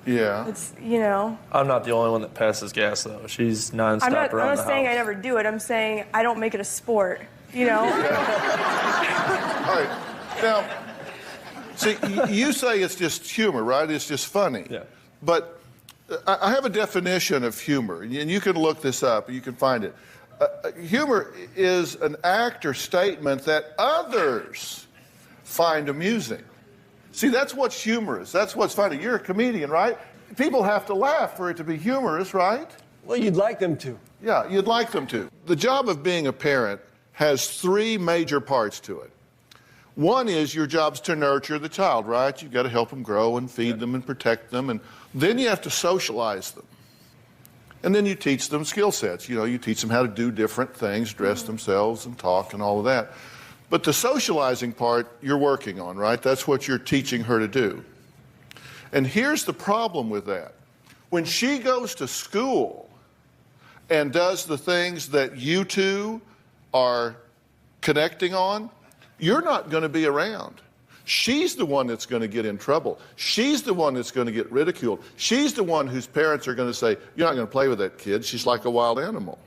Yeah. It's, you know. I'm not the only one that passes gas, though. She's nonstop around the house. I'm not saying I never do it. I'm saying I don't make it a sport, you know? Yeah. All right. Now, see, you say it's just humor, right? It's just funny. Yeah. But I have a definition of humor, and you can look this up. You can find it. Humor is an act or statement that others find amusing. See, that's what's humorous. That's what's funny. You're a comedian, right? People have to laugh for it to be humorous, right? Well, you'd like them to. Yeah, you'd like them to. The job of being a parent has 3 major parts to it. One is your job's to nurture the child, right? You've got to help them grow and feed them and protect them. And then you have to socialize them. And then you teach them skill sets. You know, you teach them how to do different things, dress themselves and talk and all of that. But the socializing part you're working on, right? That's what you're teaching her to do. And here's the problem with that. When she goes to school and does the things that you two are connecting on, you're not going to be around. She's the one that's going to get in trouble. She's the one that's going to get ridiculed. She's the one whose parents are going to say, you're not going to play with that kid. She's like a wild animal.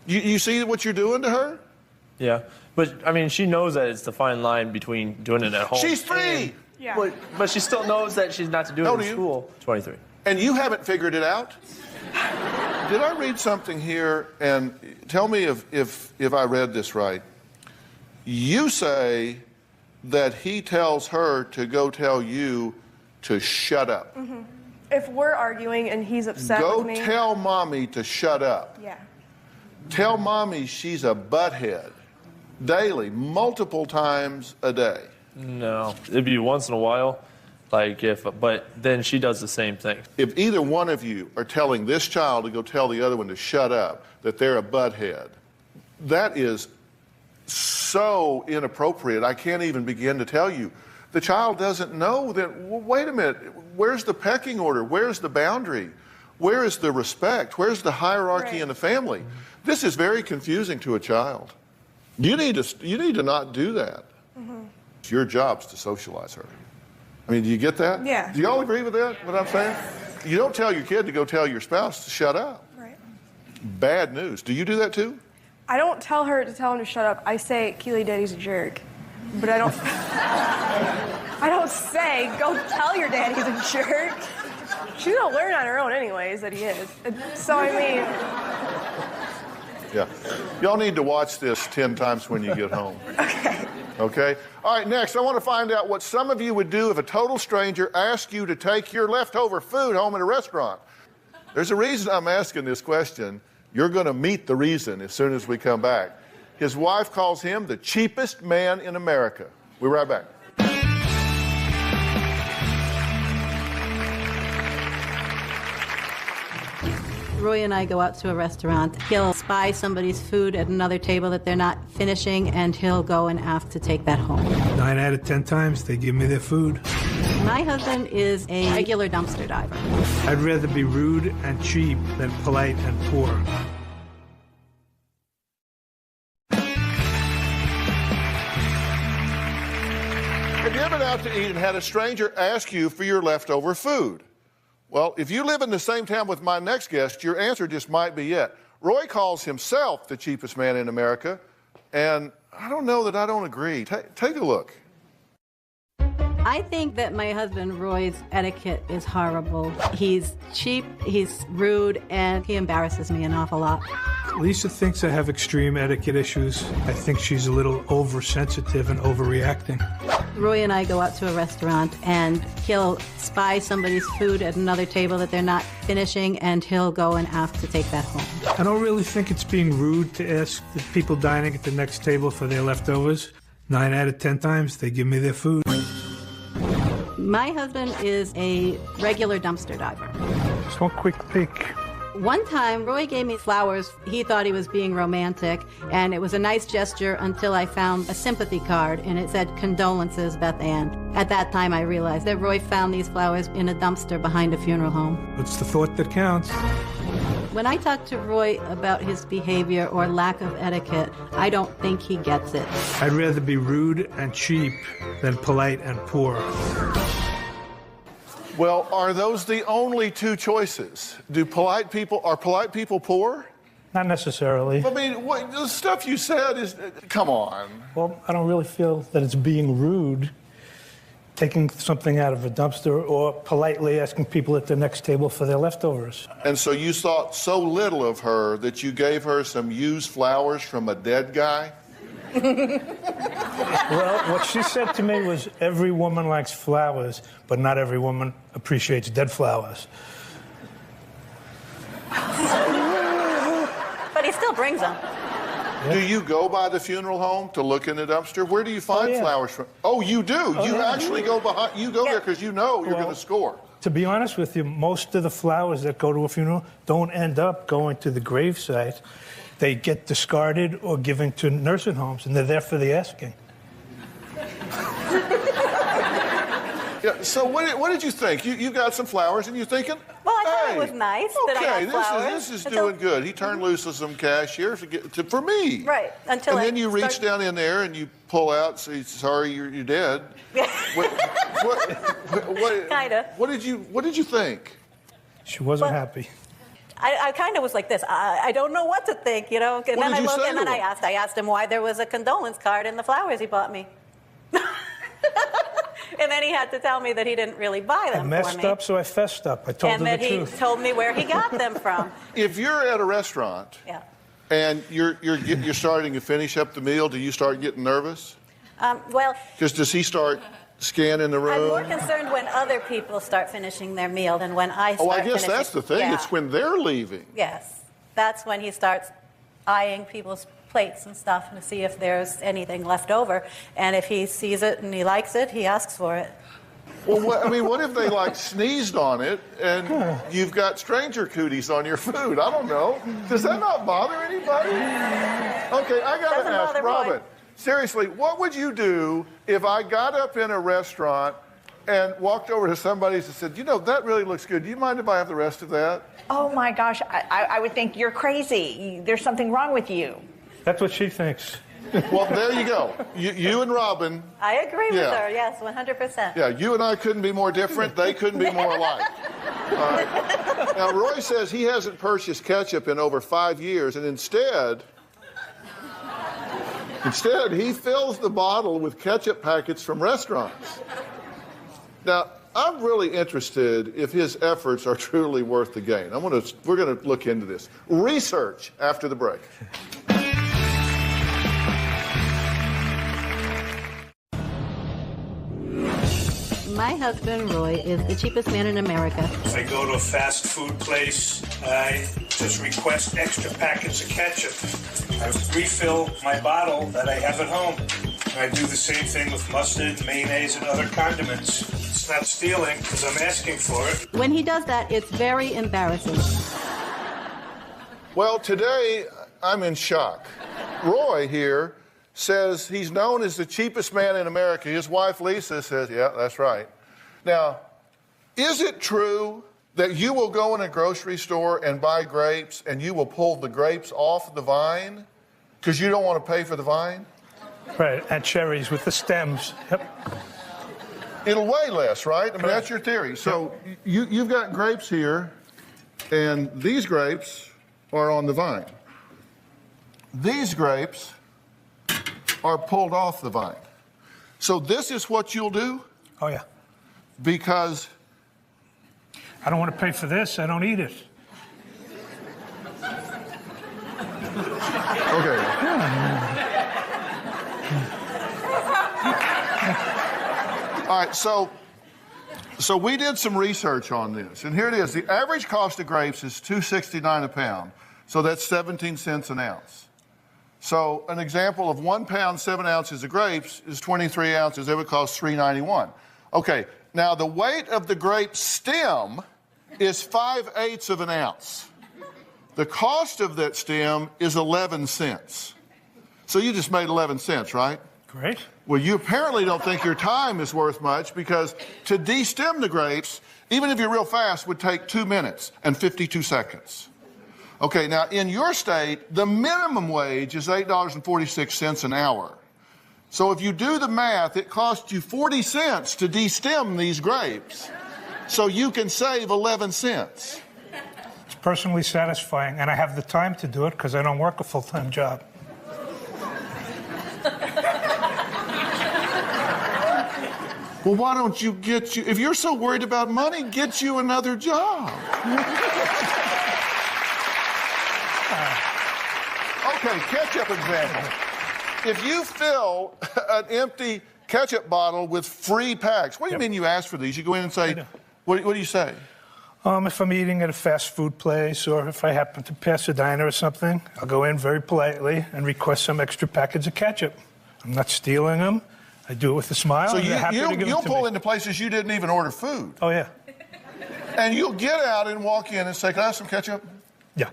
You see what you're doing to her? Yeah. But, I mean, she knows that it's the fine line between doing it at home. She's free! Yeah. But she still knows that she's not to do it in school. 23. And you haven't figured it out? Did I read something here? And tell me if I read this right. You say that he tells her to go tell you to shut up. Mm-hmm. If we're arguing and he's upset with me... Go tell mommy to shut up. Yeah. Tell mommy she's a butthead. Daily, multiple times a day. No. It'd be once in a while. But then she does the same thing. If either one of you are telling this child to go tell the other one to shut up, that they're a butthead, that is so inappropriate. I can't even begin to tell you. The child doesn't know that, well, wait a minute, where's the pecking order? Where's the boundary? Where is the respect? Where's the hierarchy in the family? This is very confusing to a child. You need to not do that. Mm-hmm. It's your job to socialize her. I mean, do you get that? Yeah. Do you all agree with that, what I'm saying? You don't tell your kid to go tell your spouse to shut up. Right. Bad news. Do you do that too? I don't tell her to tell him to shut up. I say, Keely, Daddy's a jerk. But I don't... I don't say, go tell your dad he's a jerk. She's going to learn on her own anyways that he is. So, I mean... Yeah. Y'all need to watch this 10 times when you get home. Okay. Okay? All right, next, I want to find out what some of you would do if a total stranger asked you to take your leftover food home at a restaurant. There's a reason I'm asking this question. You're going to meet the reason as soon as we come back. His wife calls him the cheapest man in America. We'll be right back. Roy and I go out to a restaurant. He'll spy somebody's food at another table that they're not finishing, and he'll go and ask to take that home. 9 out of 10 times, they give me their food. My husband is a regular dumpster diver. I'd rather be rude and cheap than polite and poor. Have you ever been out to eat and had a stranger ask you for your leftover food? Well, if you live in the same town with my next guest, your answer just might be it. Roy calls himself the cheapest man in America, and I don't know that I don't agree. Take a look. I think that my husband Roy's etiquette is horrible. He's cheap, he's rude, and he embarrasses me an awful lot. Lisa thinks I have extreme etiquette issues. I think she's a little oversensitive and overreacting. Roy and I go out to a restaurant, and he'll spy somebody's food at another table that they're not finishing, and he'll go and ask to take that home. I don't really think it's being rude to ask the people dining at the next table for their leftovers. 9 out of 10 times, they give me their food. My husband is a regular dumpster diver. Just one quick peek. One time, Roy gave me flowers. He thought he was being romantic, and it was a nice gesture until I found a sympathy card, and it said, "Condolences, Beth Ann." At that time, I realized that Roy found these flowers in a dumpster behind a funeral home. It's the thought that counts. When I talk to Roy about his behavior or lack of etiquette, I don't think he gets it. I'd rather be rude and cheap than polite and poor. Well, are those the only two choices? Are polite people poor? Not necessarily. I mean, the stuff you said is, come on. Well, I don't really feel that it's being rude, taking something out of a dumpster or politely asking people at the next table for their leftovers. And so you thought so little of her that you gave her some used flowers from a dead guy? Well, what she said to me was, every woman likes flowers, but not every woman appreciates dead flowers. But he still brings them. Do you go by the funeral home to look in the dumpster? Where do you find flowers from? Oh, you do. You actually go behind. You go there because you know you're going to score. To be honest with you, most of the flowers that go to a funeral don't end up going to the gravesite. They get discarded or given to nursing homes, and they're there for the asking. Yeah, so what did you think? You got some flowers, and you're thinking, well, I thought it was nice that I had flowers. This is doing good. He turned loose of some cash here for me. Right. And then you reach down in there and you pull out, say, sorry, you're dead. Kinda. What did you think? She wasn't happy. I kind of was like this. I don't know what to think, you know. And then I looked, and then I asked him why there was a condolence card in the flowers he bought me. And then he had to tell me that he didn't really buy them for me. I messed up, so I fessed up. I told him the truth. And that he told me where he got them from. If you're at a restaurant and you're starting to finish up the meal, do you start getting nervous? Well, because does he start scanning the room? I'm more concerned when other people start finishing their meal than when I start finishing. I guess that's the thing. Yeah. It's when they're leaving. Yes. That's when he starts eyeing people's plates and stuff to see if there's anything left over. And if he sees it and he likes it, he asks for it. Well, what if they sneezed on it and you've got stranger cooties on your food? I don't know. Does that not bother anybody? Okay, I got to ask Robin. Seriously, what would you do if I got up in a restaurant and walked over to somebody and said, you know, that really looks good. Do you mind if I have the rest of that? Oh, my gosh. I would think you're crazy. There's something wrong with you. That's what she thinks. Well, there you go. You and Robin. I agree with her, yes, 100%. Yeah, you and I couldn't be more different. They couldn't be more alike. Now, Roy says he hasn't purchased ketchup in over 5 years, and instead, he fills the bottle with ketchup packets from restaurants. Now, I'm really interested if his efforts are truly worth the gain. We're going to look into this. Research after the break. My husband, Roy, is the cheapest man in America. If I go to a fast food place, I just request extra packets of ketchup. I refill my bottle that I have at home. I do the same thing with mustard, mayonnaise, and other condiments. It's not stealing because I'm asking for it. When he does that, it's very embarrassing. Well, today I'm in shock. Roy here says he's known as the cheapest man in America. His wife, Lisa, says, yeah, that's right. Now, is it true that you will go in a grocery store and buy grapes and you will pull the grapes off the vine because you don't want to pay for the vine? Right, and cherries with the stems. Yep. It'll weigh less, right? I mean, that's your theory. So you've got grapes here, and these grapes are on the vine. These grapes are pulled off the vine. So this is what you'll do? Oh, yeah. Because I don't want to pay for this. I don't eat it. Okay. All right, so we did some research on this, and here it is. The average cost of grapes is $2.69 a pound, so that's 17 cents an ounce. So an example of 1 pound, 7 ounces of grapes is 23 ounces. It would cost $3.91. Okay, now the weight of the grape stem is 5/8 of an ounce. The cost of that stem is 11 cents. So you just made 11 cents, right? Great. Well, you apparently don't think your time is worth much because to de-stem the grapes, even if you're real fast, would take 2 minutes and 52 seconds. Okay, now in your state, the minimum wage is $8.46 an hour. So if you do the math, it costs you 40 cents to de-stem these grapes. So you can save 11 cents. It's personally satisfying, and I have the time to do it because I don't work a full-time job. Well, why don't you if you're so worried about money, get you another job. Okay, ketchup example. If you fill an empty ketchup bottle with free packs, what do you mean you ask for these? You go in and say, what do you say? If I'm eating at a fast food place or if I happen to pass a diner or something, I'll go in very politely and request some extra packets of ketchup. I'm not stealing them. I do it with a smile. So and they're happy to give you'll them to pull me. into places you didn't even order food. Oh, yeah. And you'll get out and walk in and say, can I have some ketchup? Yeah.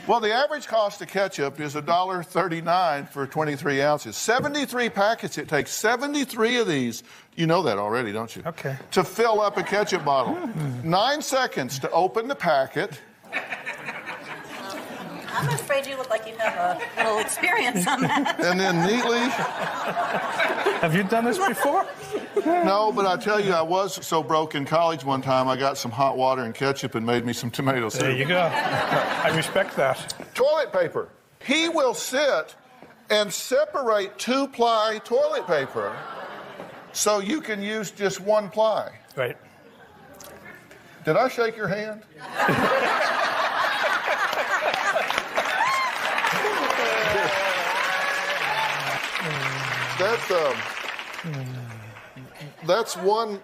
Well, the average cost of ketchup is $1.39 for 23 ounces. 73 packets it takes. 73 of these. You know that already, don't you? Okay. To fill up a ketchup bottle. 9 seconds to open the packet. I'm afraid you look like you have a little experience on that. And then neatly. Have you done this before? No, but I tell you, I was so broke in college one time, I got some hot water and ketchup and made me some tomato soup. There you go. I respect that. Toilet paper. He will sit and separate 2-ply toilet paper so you can use just 1 ply. Right. Did I shake your hand? That's 1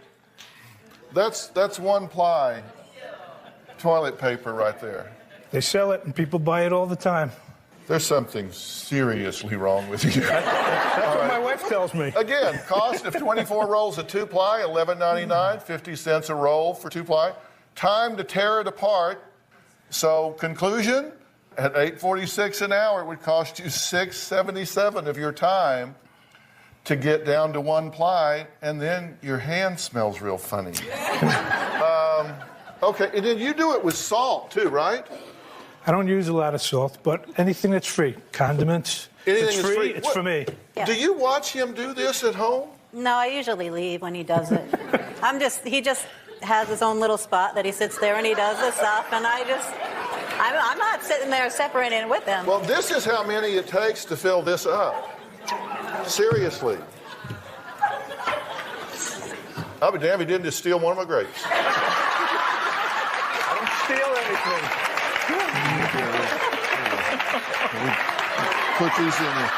ply toilet paper right there. They sell it and people buy it all the time. There's something seriously wrong with you. That's what my wife tells me. Again, cost of 24 rolls of 2-ply, $11.99, 50 cents a roll for 2-ply. Time to tear it apart. So, conclusion, at $8.46 an hour, it would cost you $6.77 of your time to get down to 1 ply, and then your hand smells real funny. Okay, and then you do it with salt too, right? I don't use a lot of salt, but anything that's free, condiments, Anything it's that's free, free. it's for me. Yeah. Do you watch him do this at home? No, I usually leave when he does it. He just has his own little spot that he sits there and he does this stuff, and I'm not sitting there separating it with him. Well, this is how many it takes to fill this up. Seriously. I'll be damned if he didn't just steal one of my grapes. I don't steal anything. Put these in there.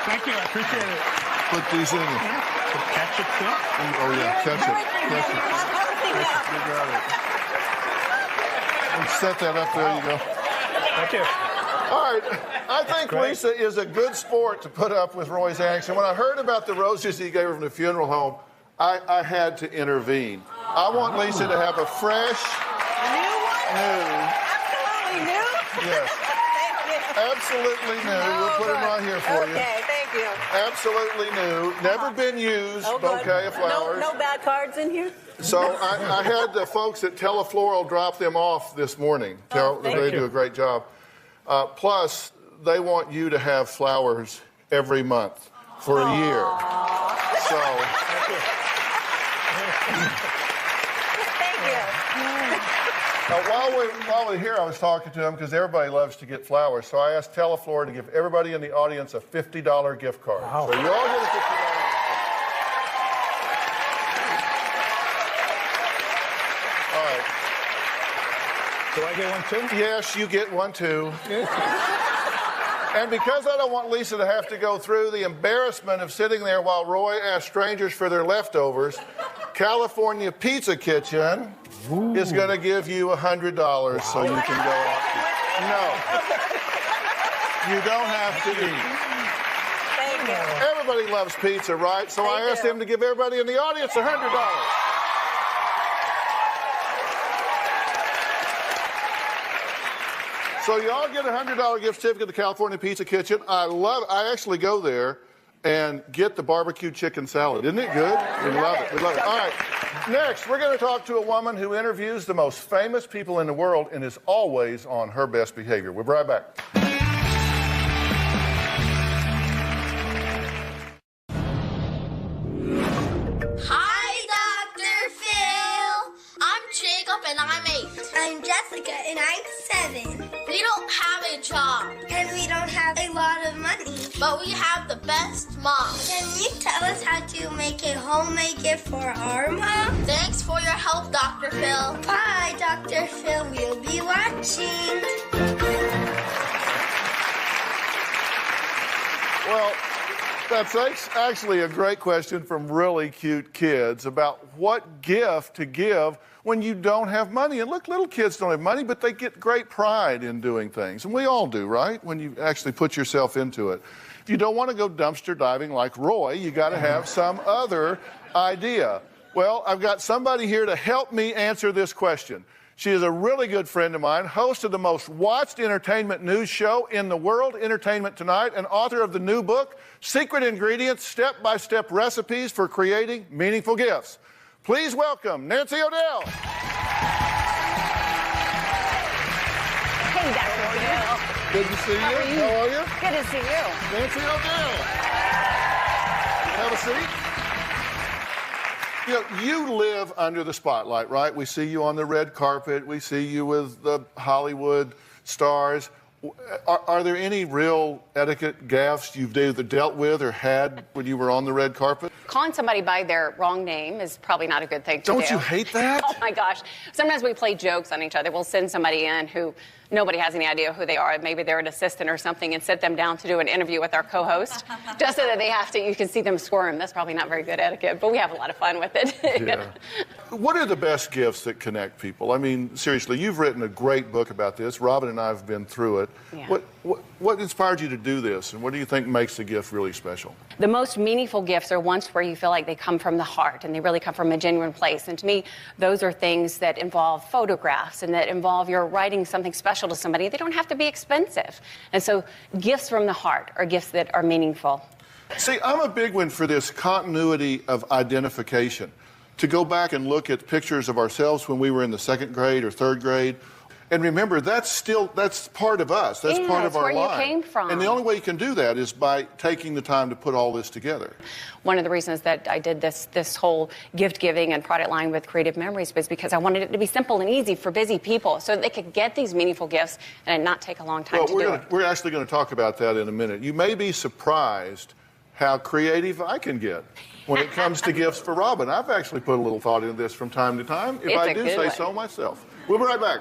Thank you, I appreciate it. Put these in there. Ketchup too? Oh, yeah, ketchup. You got it. And set that up there, you go. Thank you. All right, I think Lisa is a good sport to put up with Roy's antics. And when I heard about the roses he gave her from the funeral home, I had to intervene. I want Lisa to have a fresh, Absolutely new? Yes. Thank you. Absolutely new. We'll put them right here for you. Okay, thank you. Absolutely new. Never been used. Oh, good. Bouquet of flowers. No bad cards in here? So I had the folks at Telefloral drop them off this morning. They do a great job. Plus, they want you to have flowers every month for a year. So. Thank you. While we're here, I was talking to them because everybody loves to get flowers. So I asked Teleflor to give everybody in the audience a $50 gift card. Wow. So you all get a $50 gift card. All right. Do I get one too? Yes, you get one too. And because I don't want Lisa to have to go through the embarrassment of sitting there while Roy asked strangers for their leftovers, California Pizza Kitchen is going to give you $100 so you can go out. No. You don't have to eat. Thank you. Everybody loves pizza, right? So I asked him to give everybody in the audience $100. So y'all get a $100 gift certificate to the California Pizza Kitchen. I actually go there and get the barbecue chicken salad. Isn't it good? We love it. We love it. All right. Next, we're going to talk to a woman who interviews the most famous people in the world and is always on her best behavior. We'll be right back. Hi, Dr. Phil. I'm Jacob and I'm 8. I'm Jessica and I'm 7. We don't have a job. And we don't have a lot of money. But we have the best mom. Can you tell us how to make a homemade gift for our mom? Thanks for your help, Dr. Phil. Bye, Dr. Phil. We'll be watching. Well, That's actually a great question from really cute kids about what gift to give when you don't have money. And look, little kids don't have money, but they get great pride in doing things. And we all do, right? When you actually put yourself into it. If you don't want to go dumpster diving like Roy, you got to have some other idea. Well, I've got somebody here to help me answer this question. She is a really good friend of mine, host of the most watched entertainment news show in the world, Entertainment Tonight, and author of the new book, Secret Ingredients, Step-by-Step Recipes for Creating Meaningful Gifts. Please welcome Nancy O'Dell. Hey, Dr. O'Dell. Good to see you. How are you? How are you? Good to see you. Nancy O'Dell. Have a seat. You know, you live under the spotlight, right? We see you on the red carpet. We see you with the Hollywood stars. Are there any real etiquette gaffes you've either dealt with or had when you were on the red carpet? Calling somebody by their wrong name is probably not a good thing to do. Don't you hate that? Oh, my gosh. Sometimes we play jokes on each other. We'll send somebody in who nobody has any idea who they are. Maybe they're an assistant or something and sit them down to do an interview with our co-host just so that they have to, you can see them squirm. That's probably not very good etiquette, but we have a lot of fun with it. Yeah. What are the best gifts that connect people? I mean, seriously, you've written a great book about this. Robin and I have been through it. Yeah. What inspired you to do this, and what do you think makes the gift really special? The most meaningful gifts are ones where you feel like they come from the heart and they really come from a genuine place. And to me, those are things that involve photographs and that involve you're writing something special to somebody. They don't have to be expensive. And so gifts from the heart are gifts that are meaningful. See, I'm a big one for this continuity of identification. To go back and look at pictures of ourselves when we were in the second grade or third grade. And remember, that's part of us. That's part of our life. It's where you came from. And the only way you can do that is by taking the time to put all this together. One of the reasons that I did this whole gift giving and product line with Creative Memories was because I wanted it to be simple and easy for busy people so that they could get these meaningful gifts and it not take a long time to do it. We're actually going to talk about that in a minute. You may be surprised how creative I can get when it comes to gifts for Robin. I've actually put a little thought into this from time to time, if I do say so myself. We'll be right back.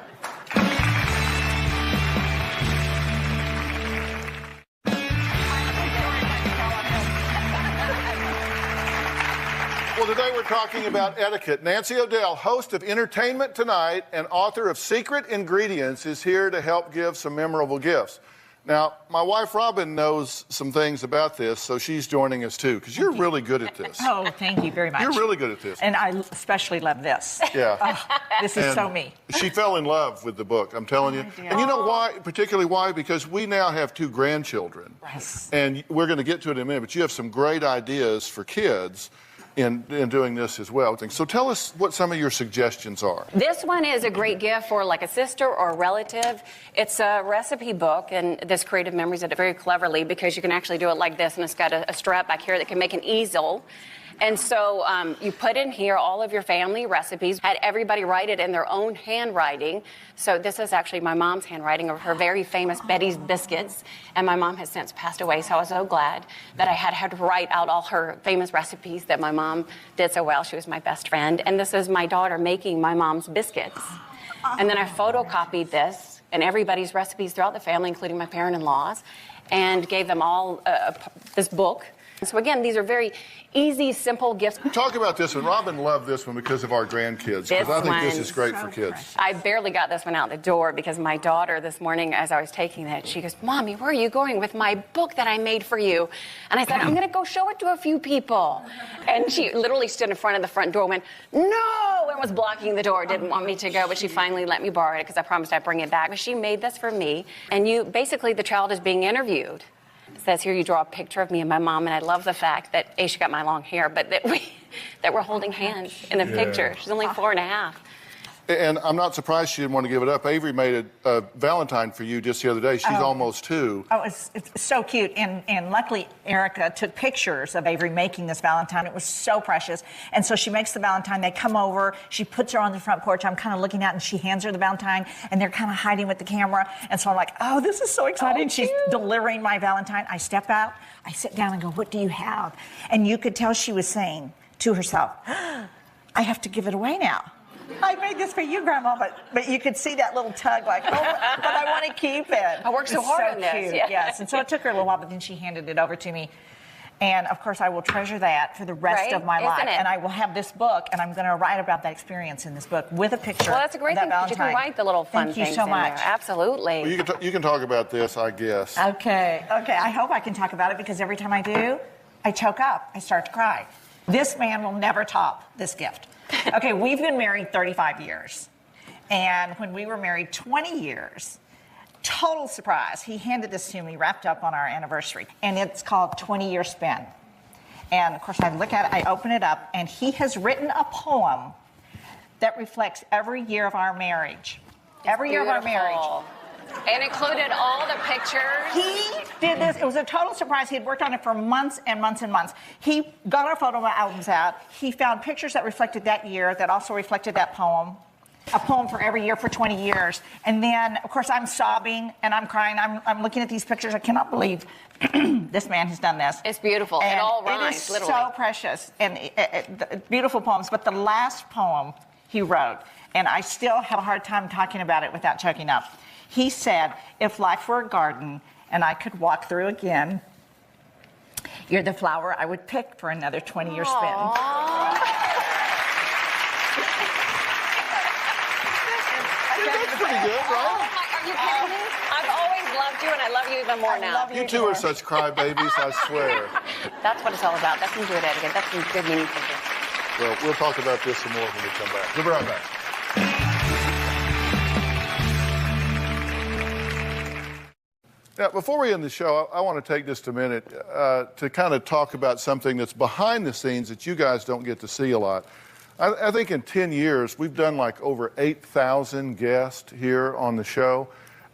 Well, today we're talking about etiquette. Nancy O'Dell, host of Entertainment Tonight and author of Secret Ingredients, is here to help give some memorable gifts. Now, my wife Robin knows some things about this, so she's joining us too, because you're really good at this. Oh, thank you very much. You're really good at this. And I especially love this. Yeah. Oh, this is so me. She fell in love with the book, I'm telling you. And you know why, particularly why? Because we now have 2 grandchildren. Yes. And we're going to get to it in a minute, but you have some great ideas for kids in doing this as well. So tell us what some of your suggestions are. This one is a great gift for like a sister or a relative. It's a recipe book, and this Creative Memories did it very cleverly because you can actually do it like this, and it's got a strap back here that can make an easel. And so you put in here all of your family recipes, had everybody write it in their own handwriting. So this is actually my mom's handwriting of her very famous Betty's Biscuits. And my mom has since passed away, so I was so glad that I had her to write out all her famous recipes that my mom did so well. She was my best friend. And this is my daughter making my mom's biscuits. And then I photocopied this and everybody's recipes throughout the family, including my parent-in-laws, and gave them all this book. So again, these are very easy, simple gifts. Talk about this one. Robin loved this one because of our grandkids, because I think this is great for kids. I barely got this one out the door because my daughter this morning, as I was taking it, she goes, "Mommy, where are you going with my book that I made for you?" And I said, "I'm going to go show it to a few people." And she literally stood in front of the front door, went, "No," and was blocking the door, didn't want me to go, but she finally let me borrow it because I promised I'd bring it back. But she made this for me. And basically the child is being interviewed. It says here you draw a picture of me and my mom, and I love the fact that she got my long hair, but that we're holding hands in the picture. She's only 4.5. And I'm not surprised she didn't want to give it up. Avery made a Valentine for you just the other day. She's almost 2. Oh, it's so cute. And luckily, Erica took pictures of Avery making this Valentine. It was so precious. And so she makes the Valentine. They come over. She puts her on the front porch. I'm kind of looking out, and she hands her the Valentine, and they're kind of hiding with the camera. And so I'm like, oh, this is so exciting. She's delivering my Valentine. I step out. I sit down and go, "What do you have?" And you could tell she was saying to herself, "I have to give it away now. I made this for you, Grandma," but you could see that little tug, like, "Oh, but I want to keep it." I worked so hard on this. Cute. Yes, and so it took her a little while, but then she handed it over to me. And of course, I will treasure that for the rest of my life. And I will have this book, and I'm going to write about that experience in this book with a picture. Well, that's a great thing because you can write the little fun Thank you things so in much. there. Absolutely. Well, you can talk about this, I guess. Okay. I hope I can talk about it because every time I do, I choke up. I start to cry. This man will never top this gift. Okay, we've been married 35 years. And when we were married 20 years, total surprise, he handed this to me wrapped up on our anniversary. And it's called 20-Year Spin. And of course, I look at it, I open it up, and he has written a poem that reflects every year of our marriage. Every year of our marriage. And included all the pictures. He did this. It was a total surprise. He had worked on it for months and months and months. He got our photo albums out. He found pictures that reflected that year, that also reflected that poem. A poem for every year for 20 years. And then, of course, I'm sobbing and I'm crying. I'm looking at these pictures. I cannot believe this man has done this. It's beautiful. And it all rhymes, it is literally. so precious and beautiful poems. But the last poem he wrote, and I still have a hard time talking about it without choking up. He said, if life were a garden and I could walk through again, you're the flower I would pick for another 20-year spin. That's pretty good, right? Are you kidding me? I've always loved you, and I love you even more now. You two are such crybabies, I swear. That's what it's all about. That's some good etiquette. That's some good meaningful things. Well, we'll talk about this some more when we come back. We'll be right back. Now, before we end the show, I want to take just a minute to kind of talk about something that's behind the scenes that you guys don't get to see a lot. I think in 10 years, we've done like over 8,000 guests here on the show.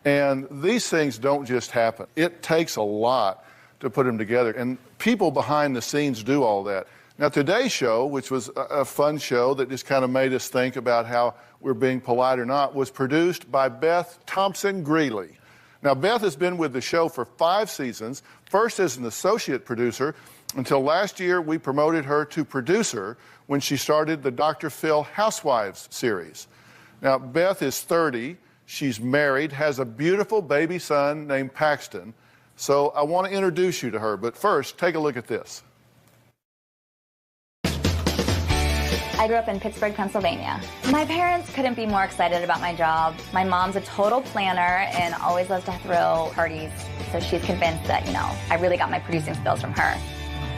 And these things don't just happen. It takes a lot to put them together. And people behind the scenes do all that. Now, today's show, which was a fun show that just kind of made us think about how we're being polite or not, was produced by Beth Thompson-Greeley. Now, Beth has been with the show for 5 seasons, first as an associate producer, until last year we promoted her to producer when she started the Dr. Phil Housewives series. Now, Beth is 30, she's married, has a beautiful baby son named Paxton. So I want to introduce you to her, but first, take a look at this. I grew up in Pittsburgh, Pennsylvania. My parents couldn't be more excited about my job. My mom's a total planner and always loves to throw parties, so she's convinced that, I really got my producing skills from her.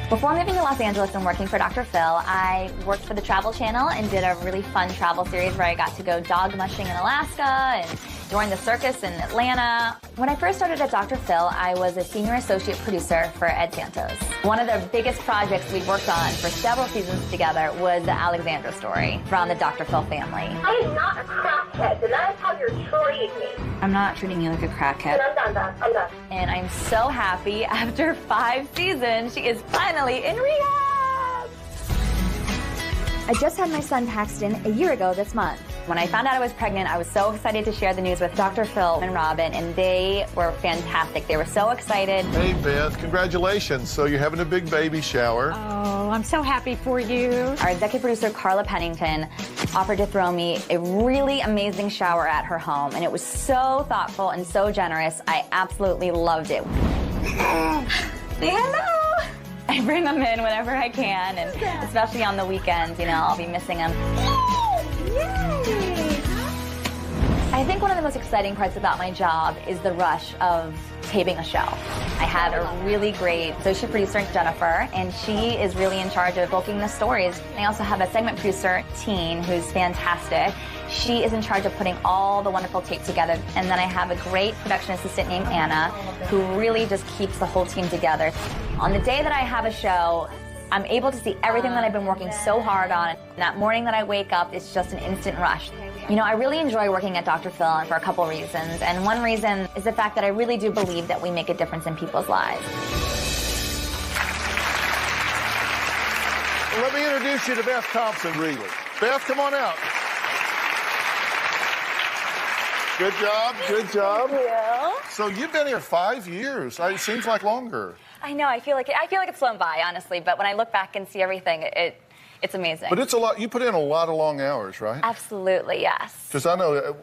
Before moving to Los Angeles and working for Dr. Phil, I worked for the Travel Channel and did a really fun travel series where I got to go dog mushing in Alaska and join the circus in Atlanta. When I first started at Dr. Phil, I was a senior associate producer for Ed Santos. One of the biggest projects we worked on for several seasons together was the Alexandra story from the Dr. Phil family. I am not a crackhead, and that is how you're treating me. I'm not treating you like a crackhead. I'm done. And I'm so happy after 5 seasons, she is finally in rehab. I just had my son Paxton a year ago this month. When I found out I was pregnant, I was so excited to share the news with Dr. Phil and Robin, and they were fantastic. They were so excited. Hey, Beth, congratulations. So you're having a big baby shower. Oh, I'm so happy for you. Our executive producer, Carla Pennington, offered to throw me a really amazing shower at her home, and it was so thoughtful and so generous. I absolutely loved it. Say hello. I bring them in whenever I can, and especially on the weekends, I'll be missing them. Yay! I think one of the most exciting parts about my job is the rush of taping a show. I have a really great associate producer, Jennifer, and she is really in charge of booking the stories. I also have a segment producer, Teen, who's fantastic. She is in charge of putting all the wonderful tape together. And then I have a great production assistant named Anna, who really just keeps the whole team together. On the day that I have a show, I'm able to see everything that I've been working so hard on. That morning that I wake up, it's just an instant rush. I really enjoy working at Dr. Phil for a couple reasons. And one reason is the fact that I really do believe that we make a difference in people's lives. Well, let me introduce you to Beth Thompson-Greeley. Beth, come on out. Good job, good job. Thank you. So you've been here 5 years. It seems like longer. I know. I feel like it's flown by, honestly. But when I look back and see everything, it's amazing. But it's a lot. You put in a lot of long hours, right? Absolutely, yes. Because I know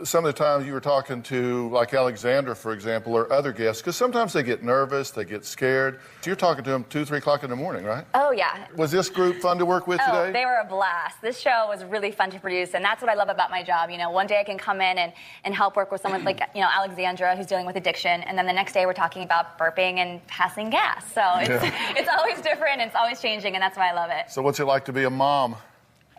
some of the times you were talking to, like Alexandra, for example, or other guests, because sometimes they get nervous, they get scared. So you're talking to them 2, 3 o'clock in the morning, right? Oh, yeah. Was this group fun to work with today? They were a blast. This show was really fun to produce, and that's what I love about my job. You know, one day I can come in and help work with someone like, you know, Alexandra, who's dealing with addiction, and then the next day we're talking about burping and passing gas. So it's always different, and it's always changing, and that's why I love it. So what's it like to be a mom?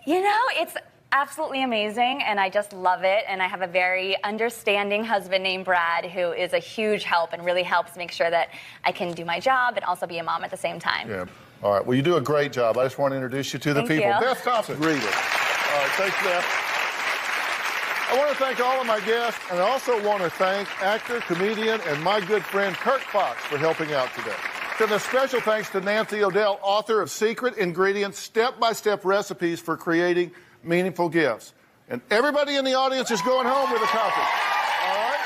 You know, it's absolutely amazing, and I just love it. And I have a very understanding husband named Brad who is a huge help and really helps make sure that I can do my job and also be a mom at the same time. Yeah. All right. Well, you do a great job. I just want to introduce you to the people. You. Beth Thompson, read it. All right. Thanks, Beth. I want to thank all of my guests, and I also want to thank actor, comedian, and my good friend Kirk Fox for helping out today. And a special thanks to Nancy O'Dell, author of Secret Ingredients, Step-by-Step Recipes for Creating Meaningful Gifts. And everybody in the audience is going home with a copy. All right?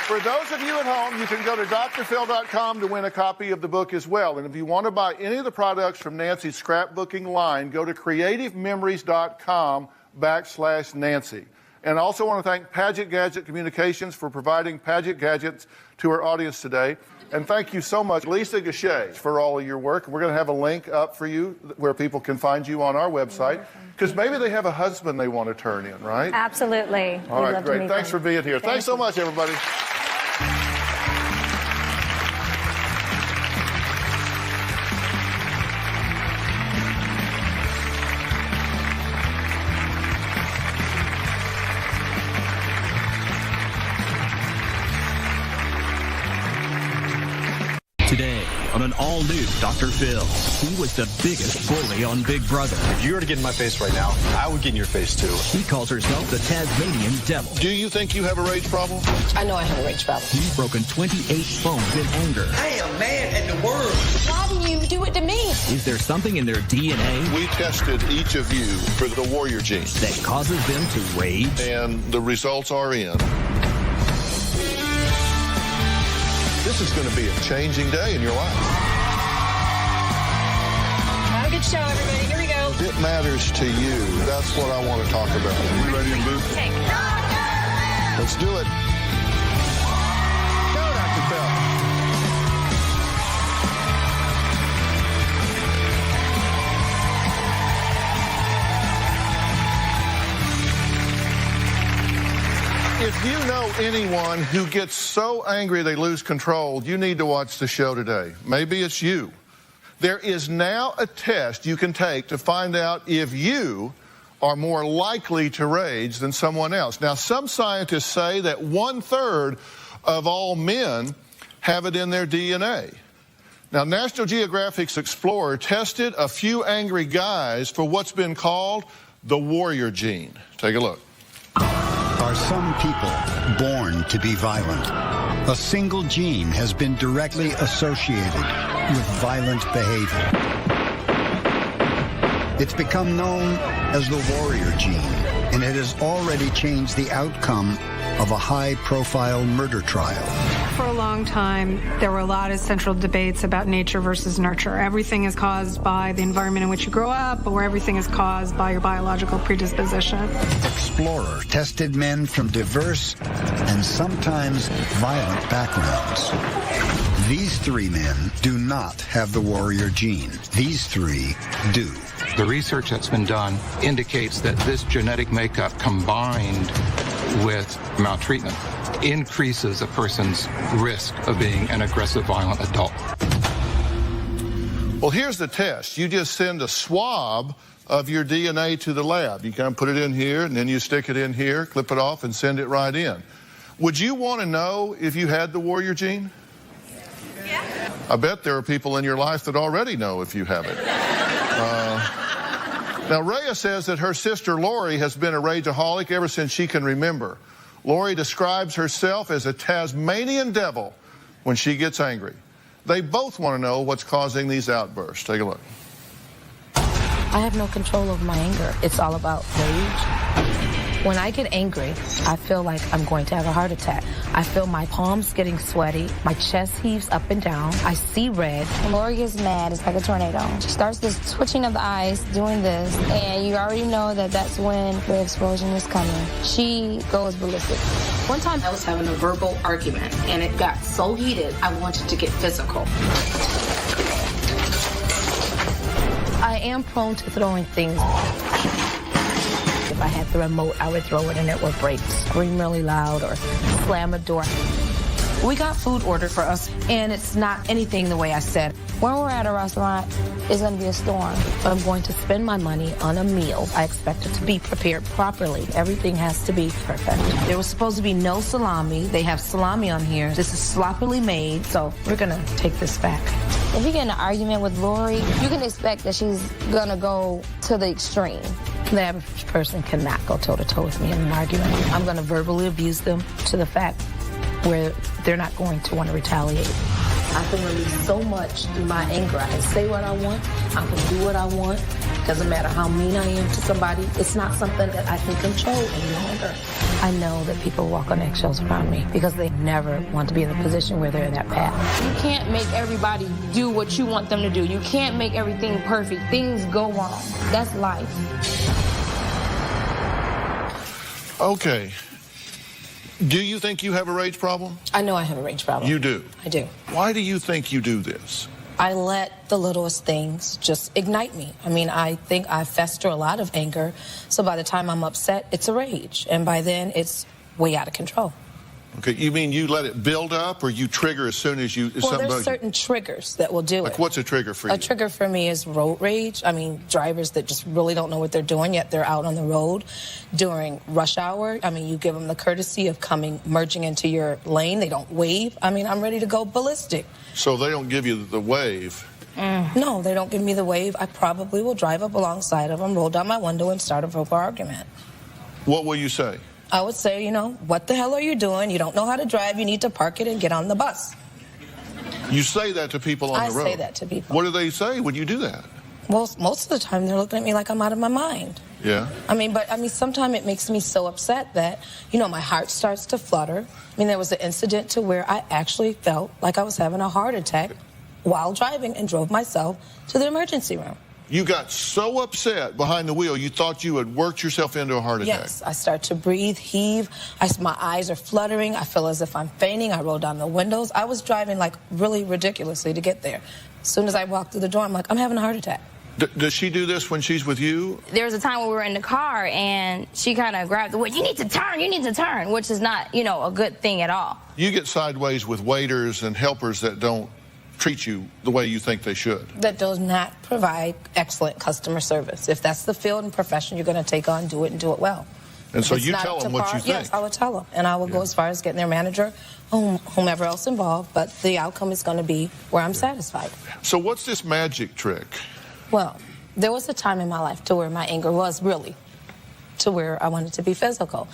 For those of you at home, you can go to drphil.com to win a copy of the book as well. And if you want to buy any of the products from Nancy's scrapbooking line, go to creativememories.com/Nancy. And I also want to thank Paget Gadget Communications for providing Paget Gadgets to our audience today. And thank you so much, Lisa Gachet, for all of your work. We're going to have a link up for you where people can find you on our website, because maybe they have a husband they want to turn in, right? Absolutely. All right, great. Thanks for being here. Thanks so much, everybody. Today, on an all-new Dr. Phil, he was the biggest bully on Big Brother. If you were to get in my face right now, I would get in your face too. He calls herself the Tasmanian Devil. Do you think you have a rage problem? I know I have a rage problem. He's broken 28 phones in anger. I am mad at the world. Why do you do it to me? Is there something in their DNA? We tested each of you for the warrior gene that causes them to rage? And the results are in. This is going to be a changing day in your life. Have a good show, everybody. Here we go. It matters to you. That's what I want to talk about. Are we ready in booth? Let's do it. Go, Dr. Phil. If you know anyone who gets so angry they lose control, you need to watch the show today. Maybe it's you. There is now a test you can take to find out if you are more likely to rage than someone else. Now, some scientists say that 1/3 of all men have it in their DNA. Now, National Geographic's Explorer tested a few angry guys for what's been called the warrior gene. Take a look. Are some people born to be violent? A single gene has been directly associated with violent behavior. It's become known as the warrior gene, and it has already changed the outcome of a high-profile murder trial. For a long time, there were a lot of central debates about nature versus nurture. Everything is caused by the environment in which you grow up, or everything is caused by your biological predisposition. Explorer tested men from diverse and sometimes violent backgrounds. These 3 men do not have the warrior gene. These 3 do. The research that's been done indicates that this genetic makeup combined with maltreatment increases a person's risk of being an aggressive, violent adult. Well, here's the test. You just send a swab of your DNA to the lab. You kind of put it in here, and then you stick it in here, clip it off, and send it right in. Would you want to know if you had the warrior gene? Yeah. I bet there are people in your life that already know if you have it. Now, Rhea says that her sister Lori has been a rageaholic ever since she can remember. Lori describes herself as a Tasmanian devil when she gets angry. They both want to know what's causing these outbursts. Take a look. I have no control over my anger. It's all about rage. When I get angry, I feel like I'm going to have a heart attack. I feel my palms getting sweaty, my chest heaves up and down, I see red. When Lori gets mad, it's like a tornado. She starts this twitching of the eyes, doing this, and you already know that that's when the explosion is coming. She goes ballistic. One time I was having a verbal argument, and it got so heated, I wanted to get physical. I am prone to throwing things. If I had the remote, I would throw it and it would break, scream really loud, or slam a door. We got food ordered for us, and it's not anything the way I said. When we're at a restaurant, it's going to be a storm. But I'm going to spend my money on a meal. I expect it to be prepared properly. Everything has to be perfect. There was supposed to be no salami. They have salami on here. This is sloppily made, so we're going to take this back. If you get in an argument with Lori, you can expect that she's going to go to the extreme. The average person cannot go toe-to-toe with me in an argument. I'm going to verbally abuse them to the fact where they're not going to want to retaliate. I can release so much through my anger. I can say what I want. I can do what I want. Doesn't matter how mean I am to somebody. It's not something that I can control any longer. I know that people walk on eggshells around me because they never want to be in the position where they're in that path. You can't make everybody do what you want them to do. You can't make everything perfect. Things go wrong. That's life. Okay. Do you think you have a rage problem? I know I have a rage problem. You do? I do. Why do you think you do this? I let the littlest things just ignite me. I mean, I think I fester a lot of anger, so by the time I'm upset, it's a rage, and by then, it's way out of control. Okay, you mean you let it build up, or you trigger as soon as you... Well, there's certain triggers that will do it. Like, what's a trigger for you? A trigger for me is road rage. I mean, drivers that just really don't know what they're doing, yet they're out on the road during rush hour. I mean, you give them the courtesy of merging into your lane. They don't wave. I mean, I'm ready to go ballistic. So they don't give you the wave? No, they don't give me the wave. I probably will drive up alongside of them, roll down my window, and start a verbal argument. What will you say? I would say, you know, what the hell are you doing? You don't know how to drive. You need to park it and get on the bus. You say that to people on the road? I say that to people. What do they say when you do that? Well, most of the time they're looking at me like I'm out of my mind. Yeah? I mean, sometimes it makes me so upset that, you know, my heart starts to flutter. I mean, there was an incident to where I actually felt like I was having a heart attack while driving and drove myself to the emergency room. You got so upset behind the wheel, you thought you had worked yourself into a heart attack. Yes, I start to breathe, heave. My eyes are fluttering. I feel as if I'm fainting. I roll down the windows. I was driving like really ridiculously to get there. As soon as I walked through the door, I'm like, I'm having a heart attack. Does she do this when she's with you? There was a time when we were in the car and she kind of grabbed the wheel. You need to turn, which is not, you know, a good thing at all. You get sideways with waiters and helpers that don't treat you the way you think they should. That does not provide excellent customer service. If that's the field and profession you're going to take on, do it and do it well. And so you tell them what you think? Yes, I would tell them. And I would go as far as getting their manager, whomever else involved, but the outcome is going to be where I'm satisfied. So what's this magic trick? Well, there was a time in my life to where my anger was really to where I wanted to be physical.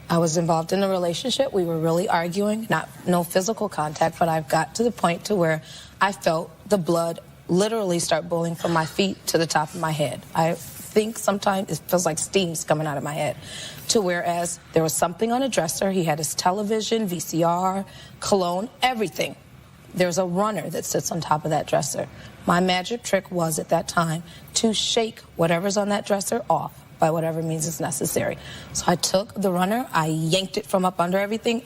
I was involved in a relationship. We were really arguing, no physical contact, but I got to the point to where I felt the blood literally start boiling from my feet to the top of my head. I think sometimes it feels like steam's coming out of my head. To whereas there was something on a dresser. He had his television, VCR, cologne, everything. There's a runner that sits on top of that dresser. My magic trick was at that time to shake whatever's on that dresser off by whatever means is necessary. So I took the runner, I yanked it from up under everything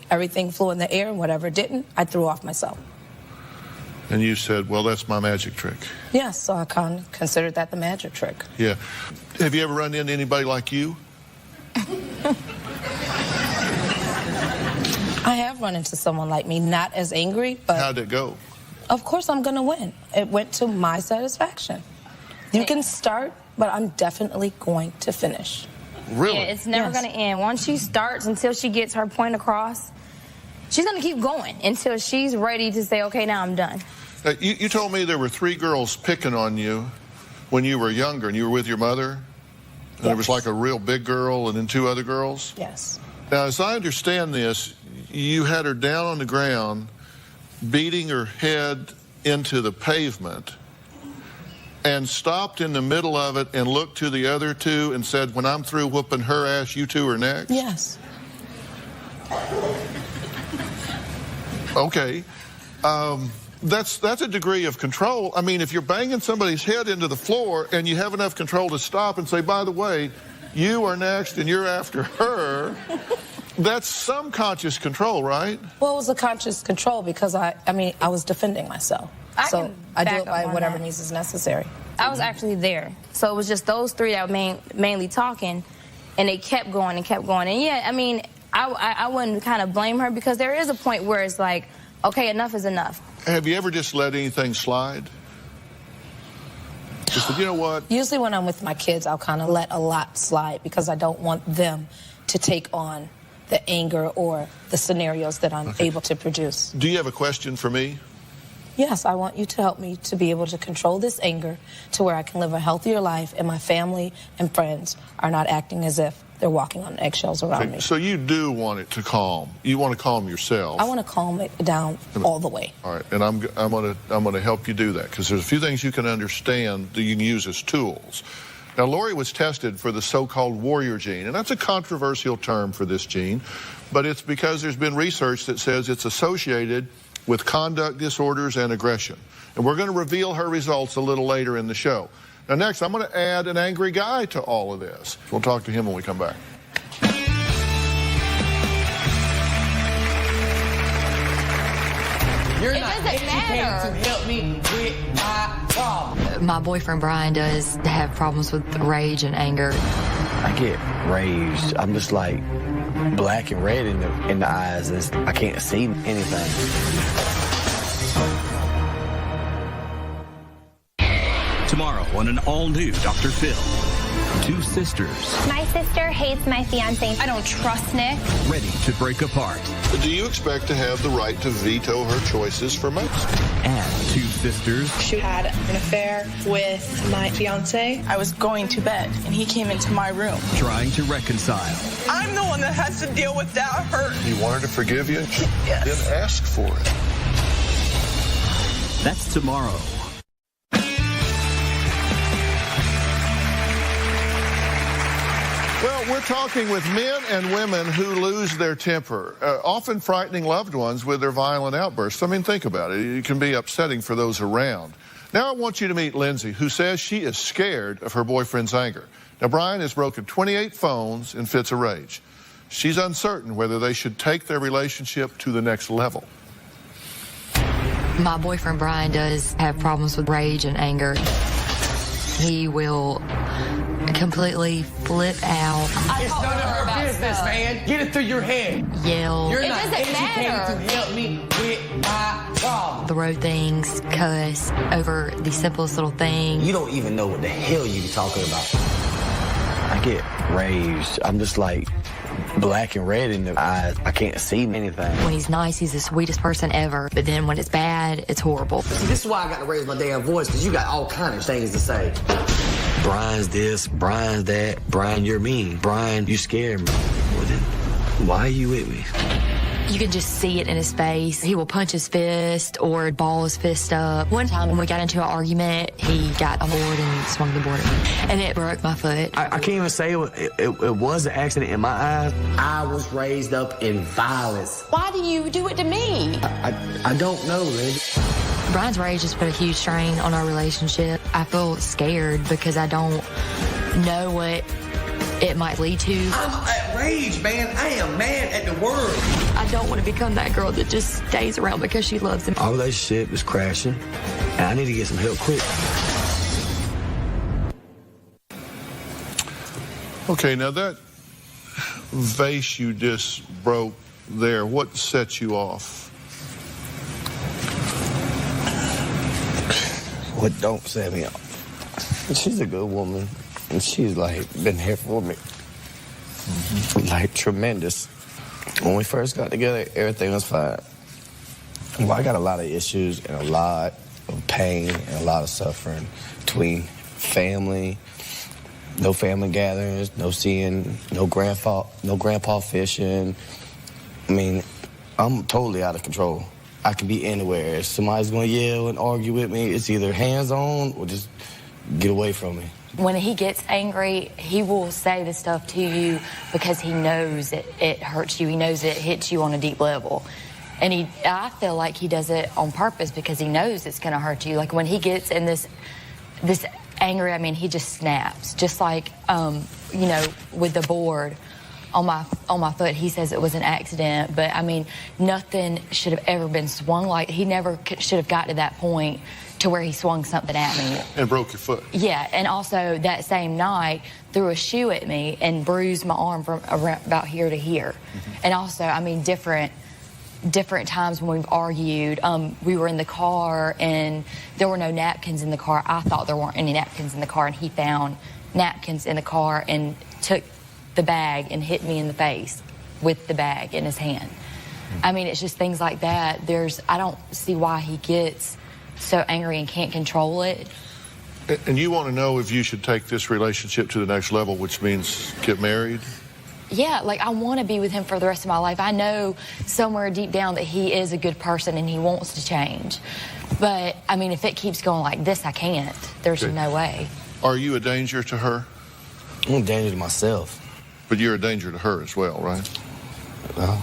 flew in the air, and whatever didn't, I threw off myself. And you said, well, that's my magic trick. Yes, so I considered that the magic trick. Yeah. Have you ever run into anybody like you? I have run into someone like me, not as angry, but... How'd it go? Of course I'm going to win. It went to my satisfaction. You can start, but I'm definitely going to finish. Really? Yeah, it's never going to end. Once she starts, until she gets her point across, she's going to keep going until she's ready to say, okay, now I'm done. You told me there were 3 girls picking on you when you were younger and you were with your mother? And yes. There was like a real big girl and then 2 other girls? Yes. Now, as I understand this, you had her down on the ground, beating her head into the pavement, and stopped in the middle of it and looked to the other two and said, when I'm through whooping her ass, you two are next? Yes. Okay. That's a degree of control. I mean, if you're banging somebody's head into the floor and you have enough control to stop and say, by the way, you are next and you're after her, that's some conscious control, right? Well, it was a conscious control because I was defending myself. So I do it by whatever means is necessary. I was actually there. So it was just those three that were mainly talking, and they kept going and kept going. And yeah, I mean, I wouldn't kind of blame her because there is a point where it's like, okay, enough is enough. Have you ever just let anything slide? Just said, you know what? Usually when I'm with my kids, I'll kind of let a lot slide because I don't want them to take on the anger or the scenarios that I'm able to produce. Do you have a question for me? Yes, I want you to help me to be able to control this anger to where I can live a healthier life and my family and friends are not acting as if they're walking on eggshells around me. So you do want it to calm. You want to calm yourself. I want to calm it down all the way. All right, and I'm gonna help you do that because there's a few things you can understand that you can use as tools. Now, Lori was tested for the so-called warrior gene, and that's a controversial term for this gene, but it's because there's been research that says it's associated with conduct disorders and aggression. And we're going to reveal her results a little later in the show. Now, next, I'm going to add an angry guy to all of this. We'll talk to him when we come back. You're not educated to help me with my problem. My boyfriend Brian does have problems with rage and anger. I get raged. I'm just like black and red in the eyes. I can't see anything. Tomorrow on an all-new Dr. Phil. Two sisters My sister hates my fiance. I don't trust Nick. ready to break apart. Do you expect to have the right to veto her choices for most? And two sisters She had an affair with my fiance. I was going to bed, and he came into my room. trying to reconcile. I'm the one that has to deal with that hurt. You want her to forgive you? Yes. Then ask for it. That's tomorrow. Well, we're talking with men and women who lose their temper, often frightening loved ones with their violent outbursts. I mean, think about it. It can be upsetting for those around. Now I want you to meet Lindsay, who says she is scared of her boyfriend's anger. Now, Brian has broken 28 phones in fits of rage. She's uncertain whether they should take their relationship to the next level. My boyfriend Brian does have problems with rage and anger. He will completely flip out. It's none of her business, man. Get it through your head. Yell. You're not educated to help me with my problem. Throw things, cuss over the simplest little thing. You don't even know what the hell you be talking about. I get raged. I'm just like black and red in the eyes. I can't see anything. When he's nice, he's the sweetest person ever. But then when it's bad, it's horrible. See, this is why I got to raise my damn voice, because you got all kinds of things to say. Brian's this, Brian's that. Brian, you're mean. Brian, you scare me. Well, then, why are you with me? You can just see it in his face. He will punch his fist or ball his fist up. One time when we got into an argument, he got a board and swung the board at me. And it broke my foot. I can't even say it was an accident in my eyes. I was raised up in violence. Why do you do it to me? I don't know, Lynn. Brian's rage has put a huge strain on our relationship. I feel scared because I don't know what it might lead to. I'm at rage, man. I am mad at the world. I don't want to become that girl that just stays around because she loves him. Our relationship is crashing, and I need to get some help quick. Okay, now that vase you just broke there, what sets you off? What don't set me off? She's a good woman, and she's like been here for me. Like tremendous. When we first got together, everything was fine. Well, I got a lot of issues and a lot of pain and a lot of suffering between family, no family gatherings, no seeing, no grandpa fishing. I mean, I'm totally out of control. I can be anywhere. If somebody's gonna yell and argue with me, it's either hands on or just get away from me. When he gets angry, he will say this stuff to you because he knows it hurts you. He knows it hits you on a deep level. And I feel like he does it on purpose because he knows it's going to hurt you. Like when he gets in this angry, I mean, he just snaps. Just like, you know, with the board on my foot, he says it was an accident. But, I mean, nothing should have ever been swung like. He never should have got to that point to where he swung something at me. And broke your foot. Yeah, and also that same night threw a shoe at me and bruised my arm from around about here to here. Mm-hmm. And also, I mean, different times when we've argued. We were in the car and there were no napkins in the car. I thought there weren't any napkins in the car, and he found napkins in the car and took the bag and hit me in the face with the bag in his hand. I mean, it's just things like that. I don't see why he gets so angry and can't control it. And you want to know if you should take this relationship to the next level, which means get married? Yeah, like I want to be with him for the rest of my life. I know somewhere deep down that he is a good person and he wants to change. But, I mean, if it keeps going like this, I can't. There's no way. Are you a danger to her? I'm a danger to myself. But you're a danger to her as well, right? No.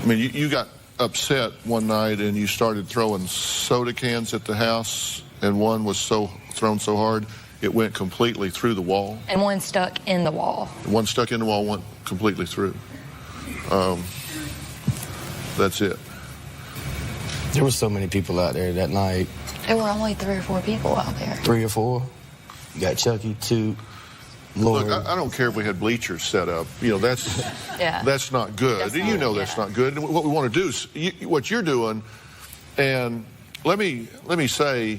I mean, you got upset one night and you started throwing soda cans at the house, and one was thrown so hard it went completely through the wall. And one stuck in the wall. One stuck in the wall, went completely through. That's it. There were so many people out there that night. There were only 3 or 4 people out there. 3 or 4. You got Chucky, 2. Lord. Look, I don't care if we had bleachers set up. You know, that's that's not good. That's not good. And what we want to do is what you're doing. And let me say,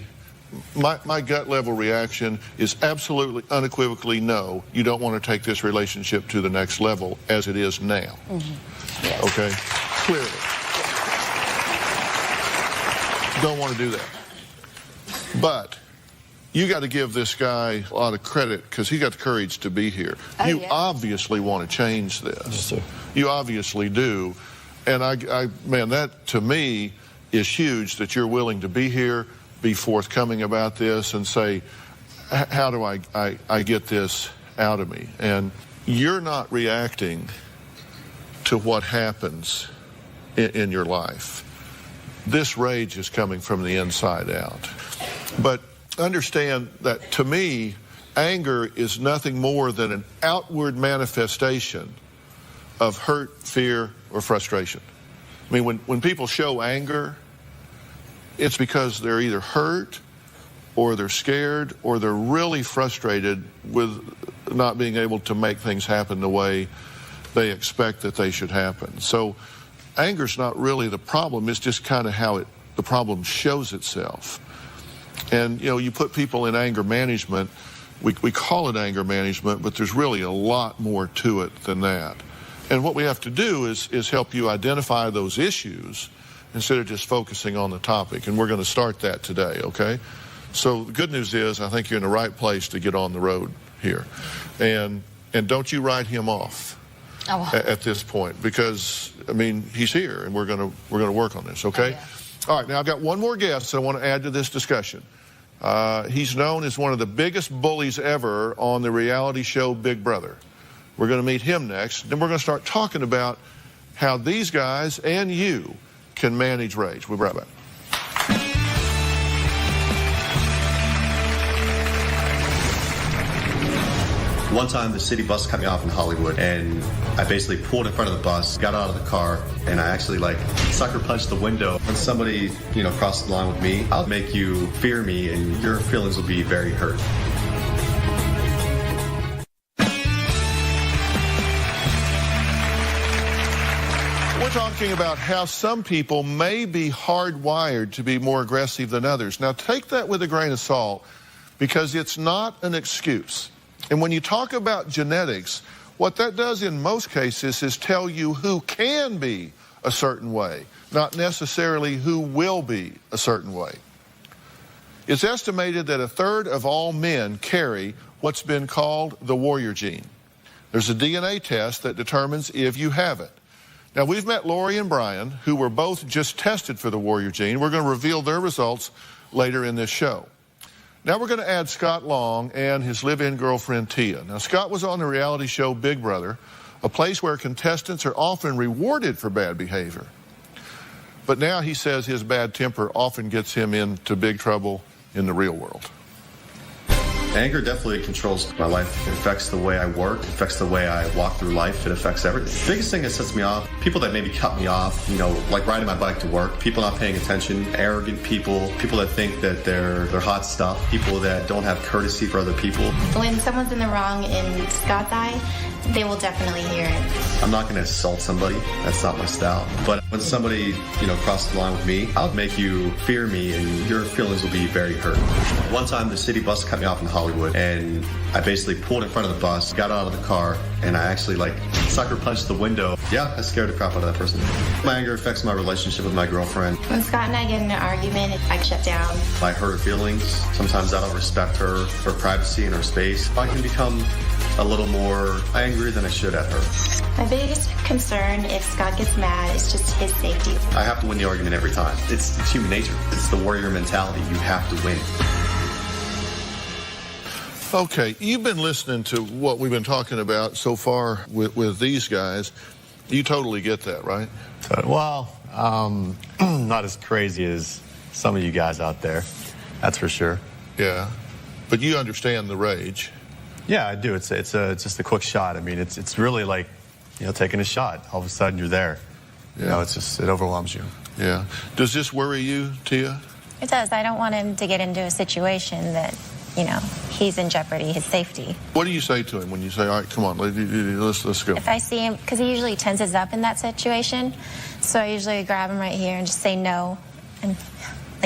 my gut level reaction is absolutely unequivocally no. You don't want to take this relationship to the next level as it is now. Mm-hmm. Yes. Okay, clearly, don't want to do that. But you got to give this guy a lot of credit because he got the courage to be here. You obviously want to change this. Yes, sir. You obviously do. And man, that to me is huge that you're willing to be here, be forthcoming about this, and say, how do I get this out of me? And you're not reacting to what happens in your life. This rage is coming from the inside out. But understand that, to me, anger is nothing more than an outward manifestation of hurt, fear, or frustration. I mean, when people show anger, it's because they're either hurt or they're scared or they're really frustrated with not being able to make things happen the way they expect that they should happen. So anger's not really the problem. It's just kind of how the problem shows itself. And, you know, you put people in anger management, we call it anger management, but there's really a lot more to it than that. And what we have to do is help you identify those issues instead of just focusing on the topic. And we're going to start that today, okay? So the good news is I think you're in the right place to get on the road here. And don't you write him off at this point, because, I mean, he's here and we're going to work on this, okay? All right, now I've got one more guest that I want to add to this discussion. He's known as one of the biggest bullies ever on the reality show Big Brother. We're going to meet him next. Then we're going to start talking about how these guys and you can manage rage. We'll be right back. One time the city bus cut me off in Hollywood, and I basically pulled in front of the bus, got out of the car, and I actually sucker punched the window. When somebody, crosses the line with me, I'll make you fear me and your feelings will be very hurt. We're talking about how some people may be hardwired to be more aggressive than others. Now take that with a grain of salt, because it's not an excuse. And when you talk about genetics, what that does in most cases is tell you who can be a certain way, not necessarily who will be a certain way. It's estimated that 1/3 of all men carry what's been called the warrior gene. There's a DNA test that determines if you have it. Now, we've met Lori and Brian, who were both just tested for the warrior gene. We're going to reveal their results later in this show. Now we're going to add Scott Long and his live-in girlfriend, Tia. Now, Scott was on the reality show Big Brother, a place where contestants are often rewarded for bad behavior. But now he says his bad temper often gets him into big trouble in the real world. Anger definitely controls my life. It affects the way I work. It affects the way I walk through life. It affects everything. The biggest thing that sets me off, people that maybe cut me off, you know, like riding my bike to work, people not paying attention, arrogant people, people that think that they're hot stuff, people that don't have courtesy for other people. When someone's in the wrong in Scott's eye, they will definitely hear it. I'm not going to insult somebody. That's not my style. But when somebody, you know, crosses the line with me, I'll make you fear me and your feelings will be very hurt. One time the city bus cut me off in Hollywood and I basically pulled in front of the bus, got out of the car, and I actually like sucker punched the window. Yeah, I scared the crap out of that person. My anger affects my relationship with my girlfriend. When Scott and I get in an argument, I shut down. I hurt her feelings. Sometimes I don't respect her privacy and her space. I can become a little more angry than I should at her. My biggest concern if Scott gets mad is just his safety. I have to win the argument every time. It's human nature. It's the warrior mentality. You have to win. Okay, you've been listening to what we've been talking about so far with these guys. You totally get that, right? Well, not as crazy as some of you guys out there. That's for sure. Yeah, but you understand the rage. Yeah, I do. It's just a quick shot. I mean, it's really like, you know, taking a shot. All of a sudden, you're there. Yeah. You know, it overwhelms you. Yeah. Does this worry you, Tia? It does. I don't want him to get into a situation that, you know, he's in jeopardy, his safety. What do you say to him when you say, all right, come on, let's go? If I see him, because he usually tenses up in that situation, so I usually grab him right here and just say no and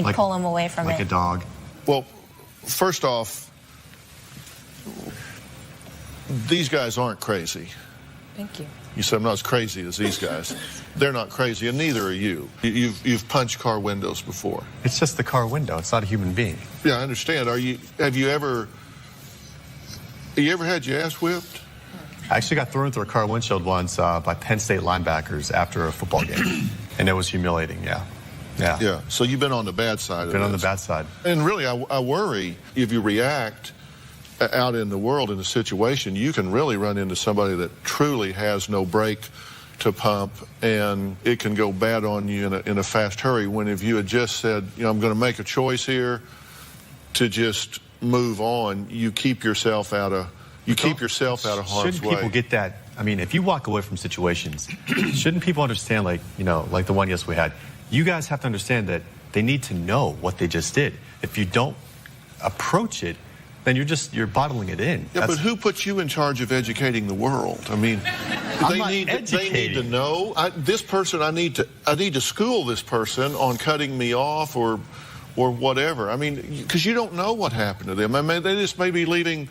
like pull him away from it. Like a dog. Well, first off, these guys aren't crazy. Thank you. You said I'm not as crazy as these guys. They're not crazy, and neither are you. You've punched car windows before. It's just the car window. It's not a human being. Yeah, I understand. Have you ever had your ass whipped? I actually got thrown through a car windshield once by Penn State linebackers after a football game, and it was humiliating. Yeah. So you've been on the bad side. Been on the bad side. And really, I worry if you react out in the world in a situation, you can really run into somebody that truly has no brake to pump, and it can go bad on you in a fast hurry. When if you had just said, you know, I'm going to make a choice here to just move on, you keep yourself out of harm's way. Shouldn't people get that? I mean, if you walk away from situations, shouldn't people understand, like, you know, like the one we had? You guys have to understand that they need to know what they just did. If you don't approach it, then you're bottling it in. Yeah, but who puts you in charge of educating the world? I mean, they need to know. This person, I need to school this person on cutting me off or whatever. I mean, because you don't know what happened to them. I mean, they just may be leaving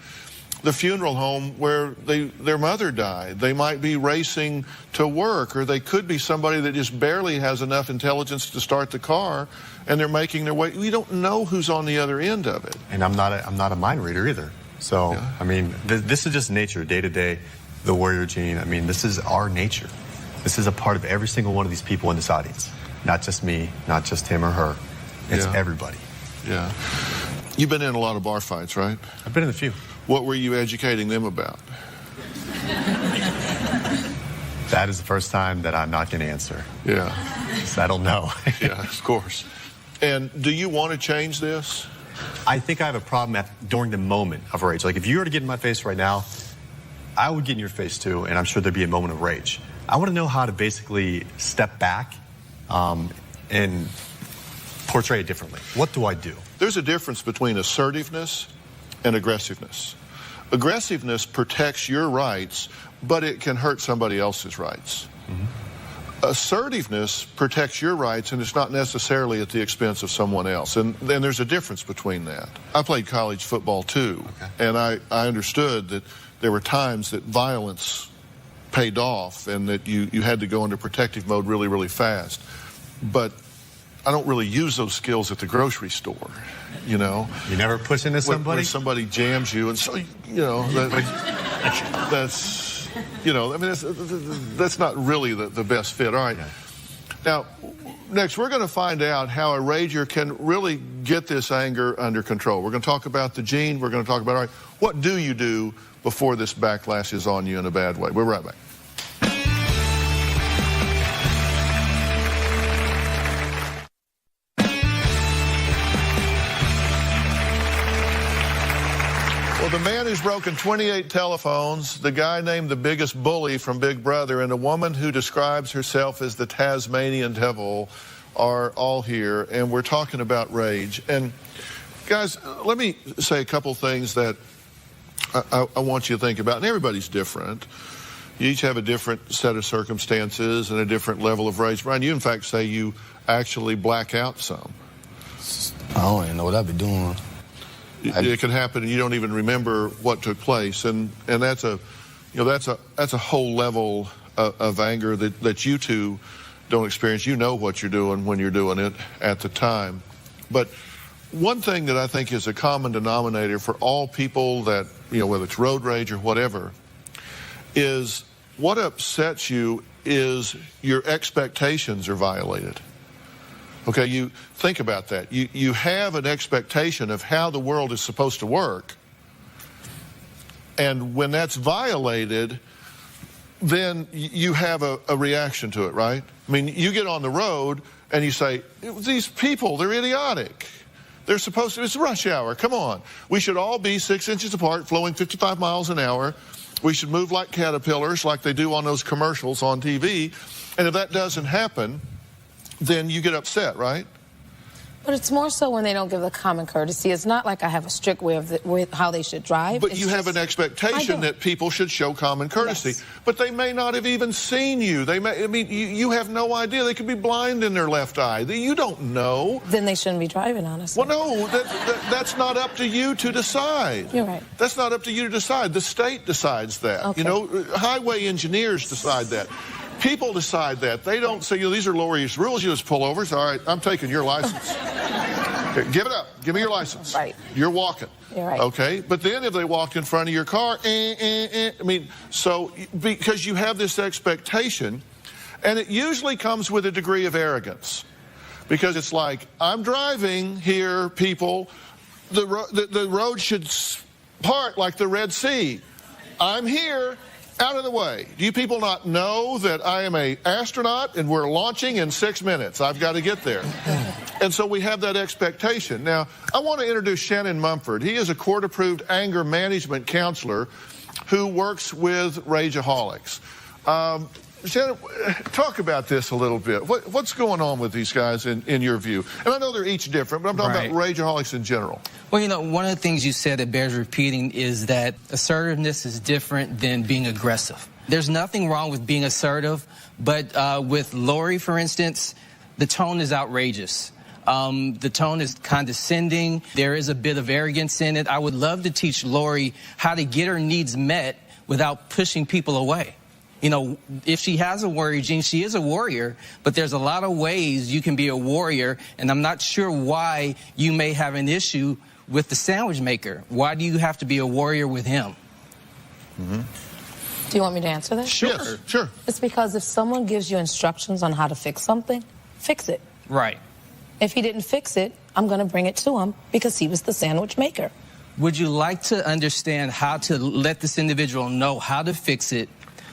the funeral home where their mother died. They might be racing to work, or they could be somebody that just barely has enough intelligence to start the car, and they're making their way. We don't know who's on the other end of it. And I'm not a mind reader either. So, yeah. I mean, this is just nature, day to day, the warrior gene. I mean, this is our nature. This is a part of every single one of these people in this audience. Not just me, not just him or her. It's everybody. Yeah. You've been in a lot of bar fights, right? I've been in a few. What were you educating them about? That is the first time that I'm not going to answer. Yeah. I don't know. Yeah, of course. And do you want to change this? I think I have a problem during the moment of rage. Like, if you were to get in my face right now, I would get in your face too, and I'm sure there'd be a moment of rage. I want to know how to basically step back and portray it differently. What do I do? There's a difference between assertiveness and aggressiveness. Aggressiveness protects your rights, but it can hurt somebody else's rights. Mm-hmm. Assertiveness protects your rights, and it's not necessarily at the expense of someone else. And then there's a difference between that. I played college football too, and I understood that there were times that violence paid off and that you had to go into protective mode really, really fast. But I don't really use those skills at the grocery store, you know. You never push into somebody? When somebody jams you, and so, you know, that's, you know, I mean, that's not really the best fit. All right. Now, next, we're going to find out how a rager can really get this anger under control? We're going to talk about the gene. We're going to talk about, all right, what do you do before this backlash is on you in a bad way? We're right back. Well, the man who's broken 28 telephones, the guy named the biggest bully from Big Brother, and a woman who describes herself as the Tasmanian devil are all here, and we're talking about rage. And guys, let me say a couple things that I want you to think about. And everybody's different. You each have a different set of circumstances and a different level of rage. Brian, you in fact say you actually black out some. I don't even know what I'd be doing. It can happen, and you don't even remember what took place, and that's a, you know, that's a whole level of anger that you two don't experience. You know what you're doing when you're doing it at the time. But one thing that I think is a common denominator for all people that, you know, whether it's road rage or whatever, is what upsets you is your expectations are violated. Okay, you think about that. You have an expectation of how the world is supposed to work. And when that's violated, then you have a reaction to it, right? I mean, you get on the road and you say, these people, they're idiotic. They're supposed to, it's rush hour, come on. We should all be 6 inches apart, flowing 55 miles an hour. We should move like caterpillars, like they do on those commercials on TV. And if that doesn't happen, then you get upset, right? But it's more so when they don't give the common courtesy. It's not like I have a strict way of with how they should drive. But you have an expectation that people should show common courtesy. Yes. But they may not have even seen you. They may, I mean, you have no idea. They could be blind in their left eye. You don't know. Then they shouldn't be driving, honestly. Well, no, that's not up to you to decide. You're right. That's not up to you to decide. The state decides that. Okay. You know, highway engineers decide that. People decide that. They don't say, you know, these are Lori's rules. You just pull over. So, all right, I'm taking your license. Here, give it up. Give me your license. Right. You're walking. You're right. Okay? But then if they walked in front of your car, I mean, so because you have this expectation, and it usually comes with a degree of arrogance. Because it's like, I'm driving here, people. The road should part like the Red Sea. I'm here. Out of the way. Do you people not know that I am an astronaut and we're launching in 6 minutes? I've got to get there. And so we have that expectation. Now, I want to introduce Shannon Mumford. He is a court-approved anger management counselor who works with rageaholics. Shannon, talk about this a little bit. What's going on with these guys in your view? And I know they're each different, but I'm talking about rageaholics in general. Well, you know, one of the things you said that bears repeating is that assertiveness is different than being aggressive. There's nothing wrong with being assertive, but with Lori, for instance, the tone is outrageous. The tone is condescending. There is a bit of arrogance in it. I would love to teach Lori how to get her needs met without pushing people away. You know, if she has a warrior gene, she is a warrior, but there's a lot of ways you can be a warrior, and I'm not sure why you may have an issue with the sandwich maker. Why do you have to be a warrior with him? Mm-hmm. Do you want me to answer that? Sure, yes, sure. It's because if someone gives you instructions on how to fix something, fix it. Right. If he didn't fix it, I'm going to bring it to him because he was the sandwich maker. Would you like to understand how to let this individual know how to fix it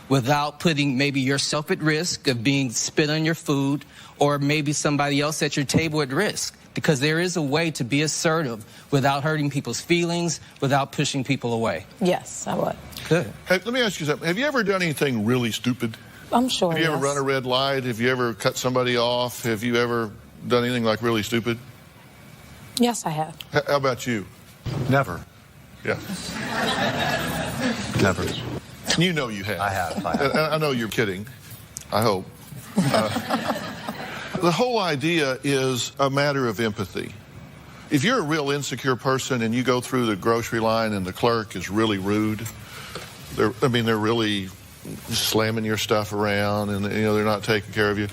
without putting maybe yourself at risk of being spit on your food or maybe somebody else at your table at risk? Because there is a way to be assertive without hurting people's feelings, without pushing people away. Yes, I would. Good. Hey, let me ask you something. Have you ever done anything really stupid? I'm sure, Have you ever run a red light? Have you ever cut somebody off? Have you ever done anything like really stupid? Yes, I have. How about you? Never. Yeah. Never. You know you have. I have. I know you're kidding. I hope. The whole idea is a matter of empathy. If you're a real insecure person and you go through the grocery line and the clerk is really rude, they're really slamming your stuff around and they're not taking care of you.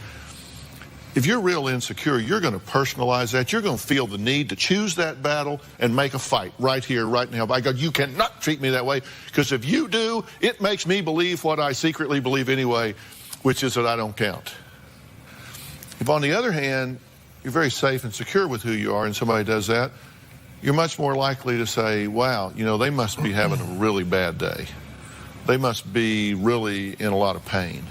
If you're real insecure, you're going to personalize that. You're going to feel the need to choose that battle and make a fight right here, right now. By God, you cannot treat me that way, because if you do, it makes me believe what I secretly believe anyway, which is that I don't count. If, on the other hand, very safe and secure with who you are, and somebody does that, you're much more likely to say, wow, you know, they must be having a really bad day. They must be really in a lot of pain.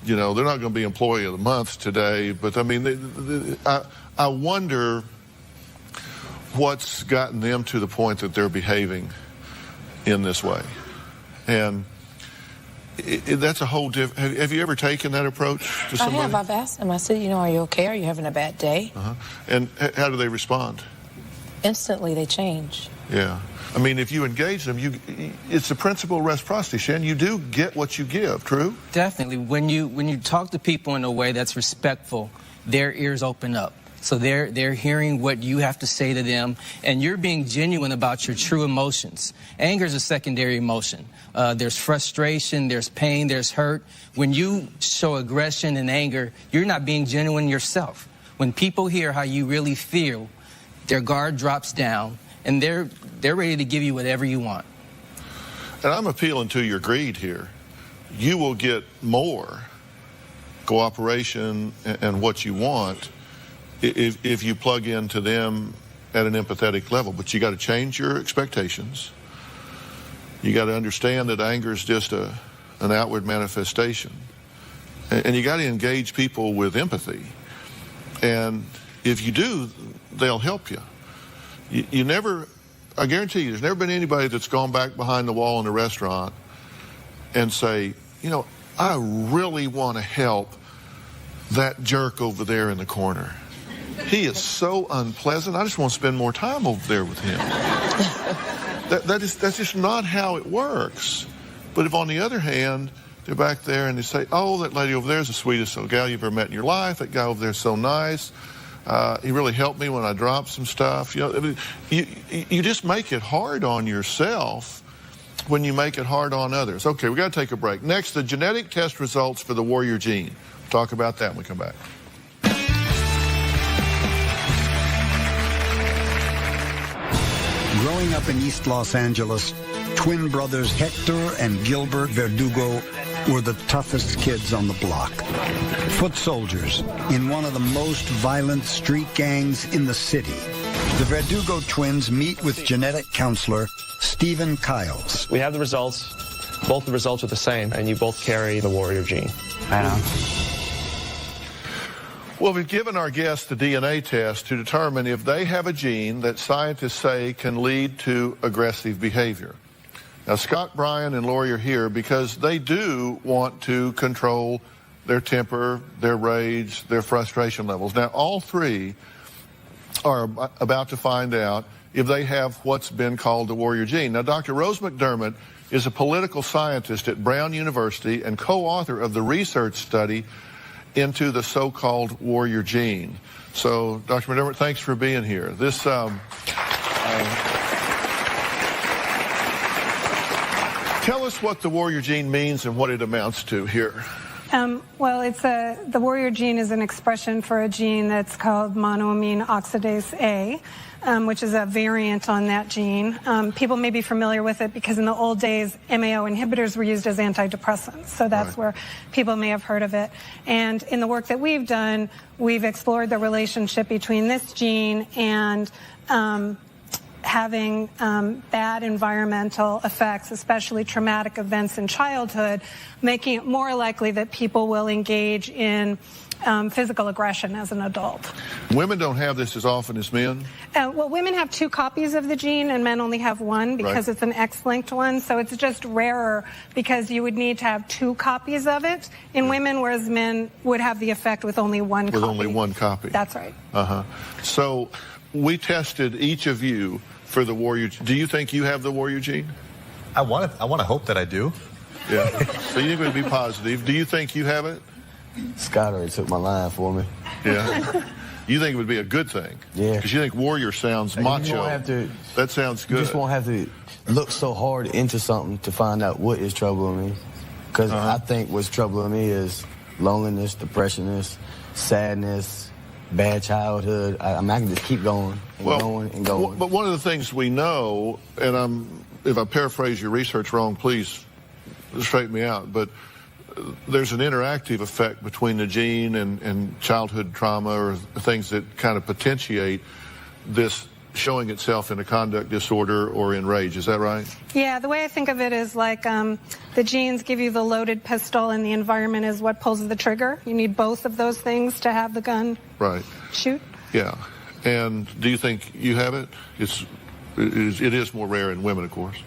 You know, they're not going to be employee of the month today, but I mean, I wonder what's gotten them to the point that they're behaving in this way. And that's a whole different. Have you ever taken that approach to somebody? I have. I've asked them. I said, you know, are you okay? Are you having a bad day? And how do they respond? Instantly, they change. Yeah. I mean, if you engage them, it's the principle of reciprocity, Shan. You do get what you give, true? Definitely. When you talk to people in a way that's respectful, their ears open up. So they're hearing what you have to say to them, and you're being genuine about your true emotions. Anger is a secondary emotion. There's frustration, there's pain, there's hurt. When you show aggression and anger, you're not being genuine yourself. When people hear how you really feel, their guard drops down, and they're ready to give you whatever you want. And I'm appealing to your greed here. You will get more cooperation and what you want if you plug into them at an empathetic level. But you got to change your expectations. You got to understand that anger is just an outward manifestation. And you got to engage people with empathy. And if you do, they'll help you. You never, I guarantee you, there's never been anybody that's gone back behind the wall in a restaurant and say, you know, I really want to help that jerk over there in the corner. He is so unpleasant. I just want to spend more time over there with him. That's just not how it works. But if, on the other hand, they're back there and they say, oh, that lady over there is the sweetest little gal you've ever met in your life. That guy over there is so nice. He really helped me when I dropped some stuff. You know, I mean, you just make it hard on yourself when you make it hard on others. Okay, we got to take a break. Next, the genetic test results for the warrior gene. Talk about that when we come back. Growing up in East Los Angeles, twin brothers Hector and Gilbert Verdugo were the toughest kids on the block. Foot soldiers in one of the most violent street gangs in the city. The Verdugo twins meet with genetic counselor Stephen Kiles. We have the results. Both the results are the same, and you both carry the warrior gene. I know. Well, we've given our guests the DNA test to determine if they have a gene that scientists say can lead to aggressive behavior. Now, Scott, Brian, and Lori are here because they do want to control their temper, their rage, their frustration levels. Now, all three are about to find out if they have what's been called the warrior gene. Now, Dr. Rose McDermott is a political scientist at Brown University and co-author of the research study into the so-called warrior gene. So, Dr. McDermott, thanks for being here. This, tell us what the warrior gene means and what it amounts to here. Well, the warrior gene is an expression for a gene that's called monoamine oxidase A, which is a variant on that gene. People may be familiar with it because in the old days, MAO inhibitors were used as antidepressants. So that's where people may have heard of it. And in the work that we've done, we've explored the relationship between this gene and having bad environmental effects, especially traumatic events in childhood, making it more likely that people will engage in physical aggression as an adult. Women don't have this as often as men? Well, women have 2 copies of the gene and men only have 1 because it's an X-linked one. So it's just rarer because you would need to have 2 copies of it in women, whereas men would have the effect with only 1 copy. With only 1 copy. That's right. So we tested each of you for the warrior. Do you think you have the warrior gene? I want to hope that I do. Yeah. So you need to be positive. Do you think you have it? Scott already took my line for me. Yeah. You think it would be a good thing? Yeah. Because you think warrior sounds macho. You won't have to, that sounds good. You just won't have to look so hard into something to find out what is troubling me. Because I think what's troubling me is loneliness, depression, sadness, bad childhood. I can just keep going and going and going. But one of the things we know, and if I paraphrase your research wrong, please straighten me out, but there's an interactive effect between the gene and childhood trauma or things that kind of potentiate this showing itself in a conduct disorder or in rage. Is that right? Yeah, the way I think of it is like the genes give you the loaded pistol and the environment is what pulls the trigger. You need both of those things to have the gun shoot. Yeah. And do you think you have it? It is more rare in women, of course.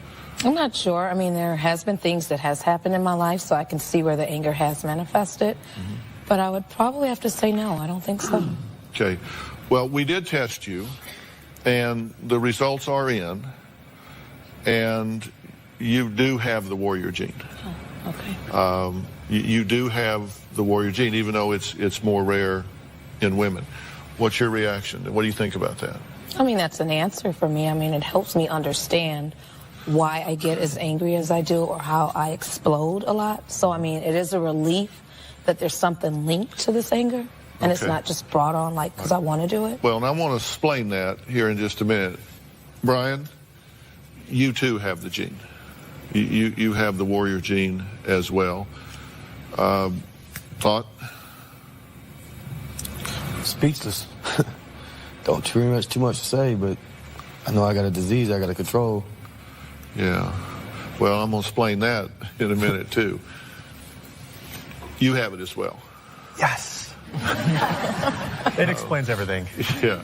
I'm not sure. I mean, there has been things that has happened in my life, so I can see where the anger has manifested. But I would probably have to say no. I don't think so. Okay. Well, we did test you, and the results are in, and you do have the warrior gene. Oh, okay. You do have the warrior gene, even though it's more rare in women. What's your reaction? What do you think about that? I mean, that's an answer for me. I mean, it helps me understand why I get as angry as I do or how I explode a lot. So, I mean, it is a relief that there's something linked to this anger, and it's not just brought on like because I want to do it. Well, and I want to explain that here in just a minute. Brian, you too have the gene. You have the warrior gene as well. Thought? Speechless. Don't too much to say, but I know I got a disease I got to control. Yeah. Well, I'm going to explain that in a minute, too. You have it as well. Yes. It explains everything. Yeah.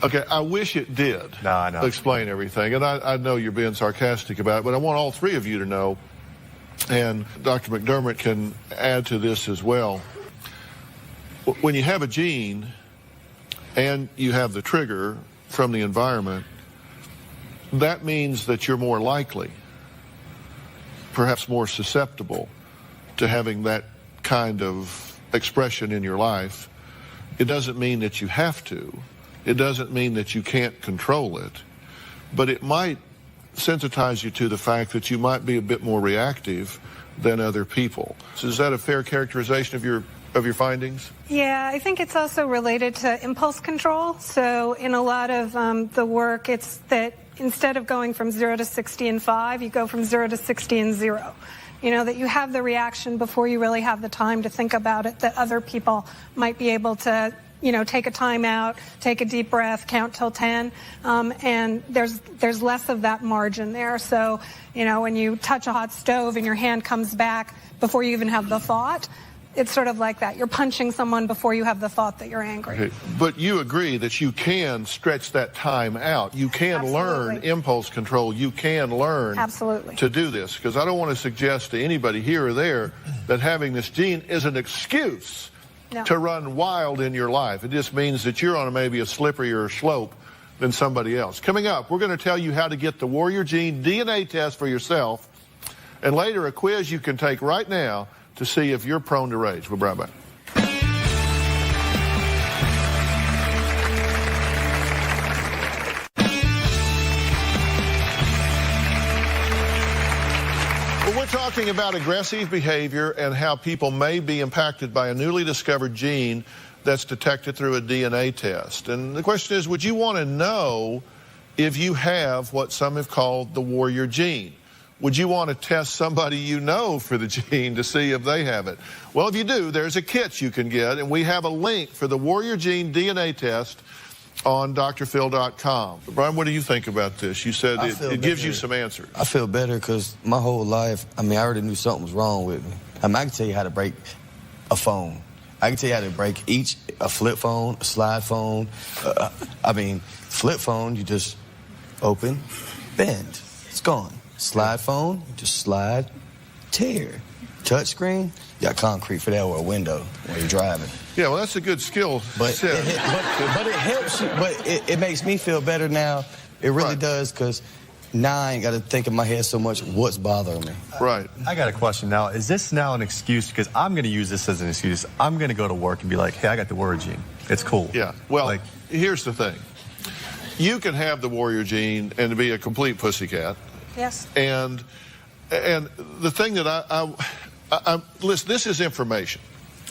Okay, I wish it did explain everything. And I know you're being sarcastic about it, but I want all three of you to know, and Dr. McDermott can add to this as well. When you have a gene and you have the trigger from the environment, that means that you're more likely, perhaps more susceptible to having that kind of expression in your life. It doesn't mean that you have to. It doesn't mean that you can't control it. But it might sensitize you to the fact that you might be a bit more reactive than other people. So is that a fair characterization of your findings? Yeah, I think it's also related to impulse control. So in a lot of the work, it's that instead of going from 0 to 60 in 5, you go from 0 to 60 in 0. You know, that you have the reaction before you really have the time to think about it, that other people might be able to, you know, take a time out, take a deep breath, count till 10, and there's less of that margin there. So, you know, when you touch a hot stove and your hand comes back before you even have the thought, it's sort of like that. You're punching someone before you have the thought that you're angry. Okay. But you agree that you can stretch that time out. You can learn impulse control. You can learn to do this. Because I don't want to suggest to anybody here or there that having this gene is an excuse to run wild in your life. It just means that you're on maybe a slipperier slope than somebody else. Coming up, we're going to tell you how to get the warrior gene DNA test for yourself, and later a quiz you can take right now to see if you're prone to rage. We'll be right back. Well, we're talking about aggressive behavior and how people may be impacted by a newly discovered gene that's detected through a DNA test. And the question is, would you want to know if you have what some have called the warrior gene? Would you want to test somebody you know for the gene to see if they have it? Well, if you do, there's a kit you can get, and we have a link for the warrior gene DNA test on drphil.com. Brian, what do you think about this? You said it gives you some answers. I feel better because my whole life, I mean, I already knew something was wrong with me. I mean, I can tell you how to break a phone. I can tell you how to break a flip phone, a slide phone. I mean, flip phone, you just open, bend, it's gone. Slide phone, just slide, tear. Touch screen, you got concrete for that or a window when you're driving. Yeah, well, that's a good skill but it helps you. But it makes me feel better now. It really does, because now I ain't got to think in my head so much what's bothering me. Right. I got a question now. Is this now an excuse? Because I'm going to use this as an excuse. I'm going to go to work and be like, hey, I got the warrior gene. It's cool. Yeah. Well, here's the thing. You can have the warrior gene and be a complete pussycat. Yes. And the thing that I listen, this is information,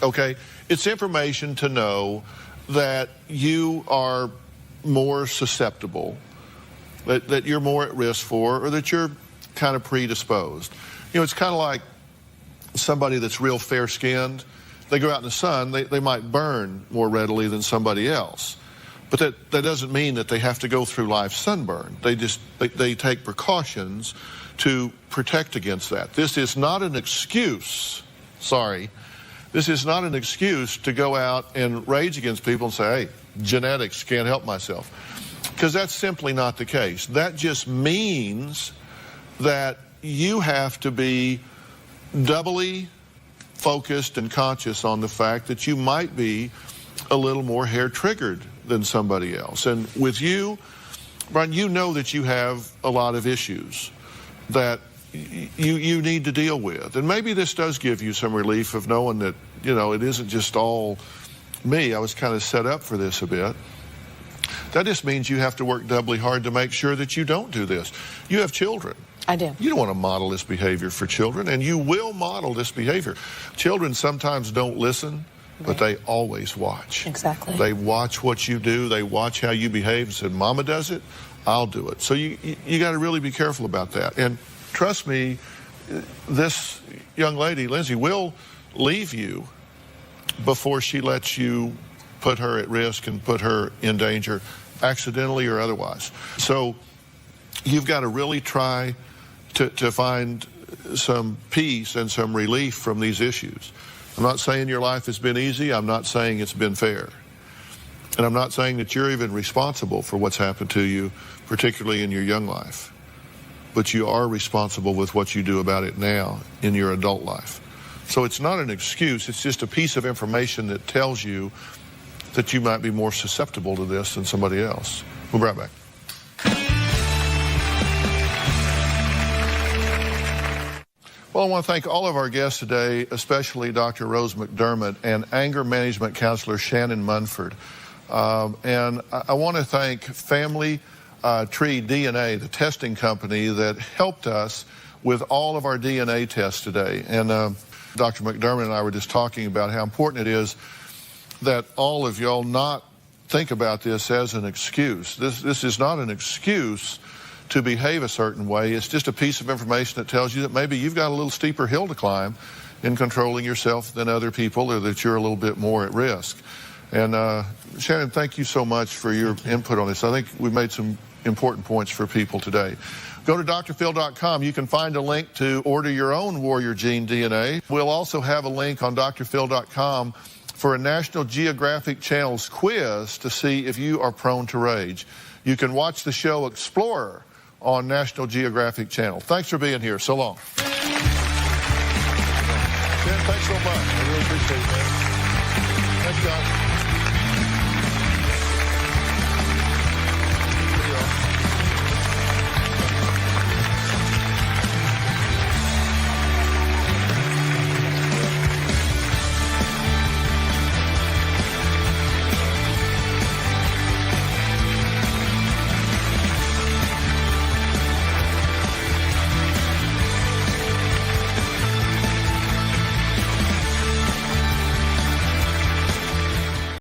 okay? It's information to know that you are more susceptible, that you're more at risk for, or that you're kind of predisposed. You know, it's kind of like somebody that's real fair-skinned, they go out in the sun, they might burn more readily than somebody else. But that doesn't mean that they have to go through life sunburned. They take precautions to protect against that. This is not an excuse, this is not an excuse to go out and rage against people and say, hey, genetics, can't help myself. Because that's simply not the case. That just means that you have to be doubly focused and conscious on the fact that you might be a little more hair-triggered than somebody else. And with you, Brian, you know that you have a lot of issues that you need to deal with. And maybe this does give you some relief of knowing that, you know, it isn't just all me. I was kind of set up for this a bit. That just means you have to work doubly hard to make sure that you don't do this. You have children. I do. You don't want to model this behavior for children, and you will model this behavior. Children sometimes don't listen, but they always watch. Exactly. They watch what you do. They watch how you behave and said, Mama does it, I'll do it. So you got to really be careful about that. And trust me, this young lady, Lindsay, will leave you before she lets you put her at risk and put her in danger, accidentally or otherwise. So you've got to really try to find some peace and some relief from these issues. I'm not saying your life has been easy. I'm not saying it's been fair. And I'm not saying that you're even responsible for what's happened to you, particularly in your young life. But you are responsible with what you do about it now in your adult life. So it's not an excuse. It's just a piece of information that tells you that you might be more susceptible to this than somebody else. We'll be right back. Well, I want to thank all of our guests today, especially Dr. Rose McDermott and anger management counselor Shannon Munford. And I want to thank Family Tree DNA, the testing company that helped us with all of our DNA tests today. And Dr. McDermott and I were just talking about how important it is that all of y'all not think about this as an excuse. This is not an excuse to behave a certain way. It's just a piece of information that tells you that maybe you've got a little steeper hill to climb in controlling yourself than other people, or that you're a little bit more at risk. And Shannon, thank you so much for your input on this. I think we've made some important points for people today. Go to drphil.com. You can find a link to order your own Warrior Gene DNA. We'll also have a link on drphil.com for a National Geographic Channel's quiz to see if you are prone to rage. You can watch the show Explorer on National Geographic Channel. Thanks for being here. So long. Ben, thanks so much. I really appreciate it, man. Thanks, John.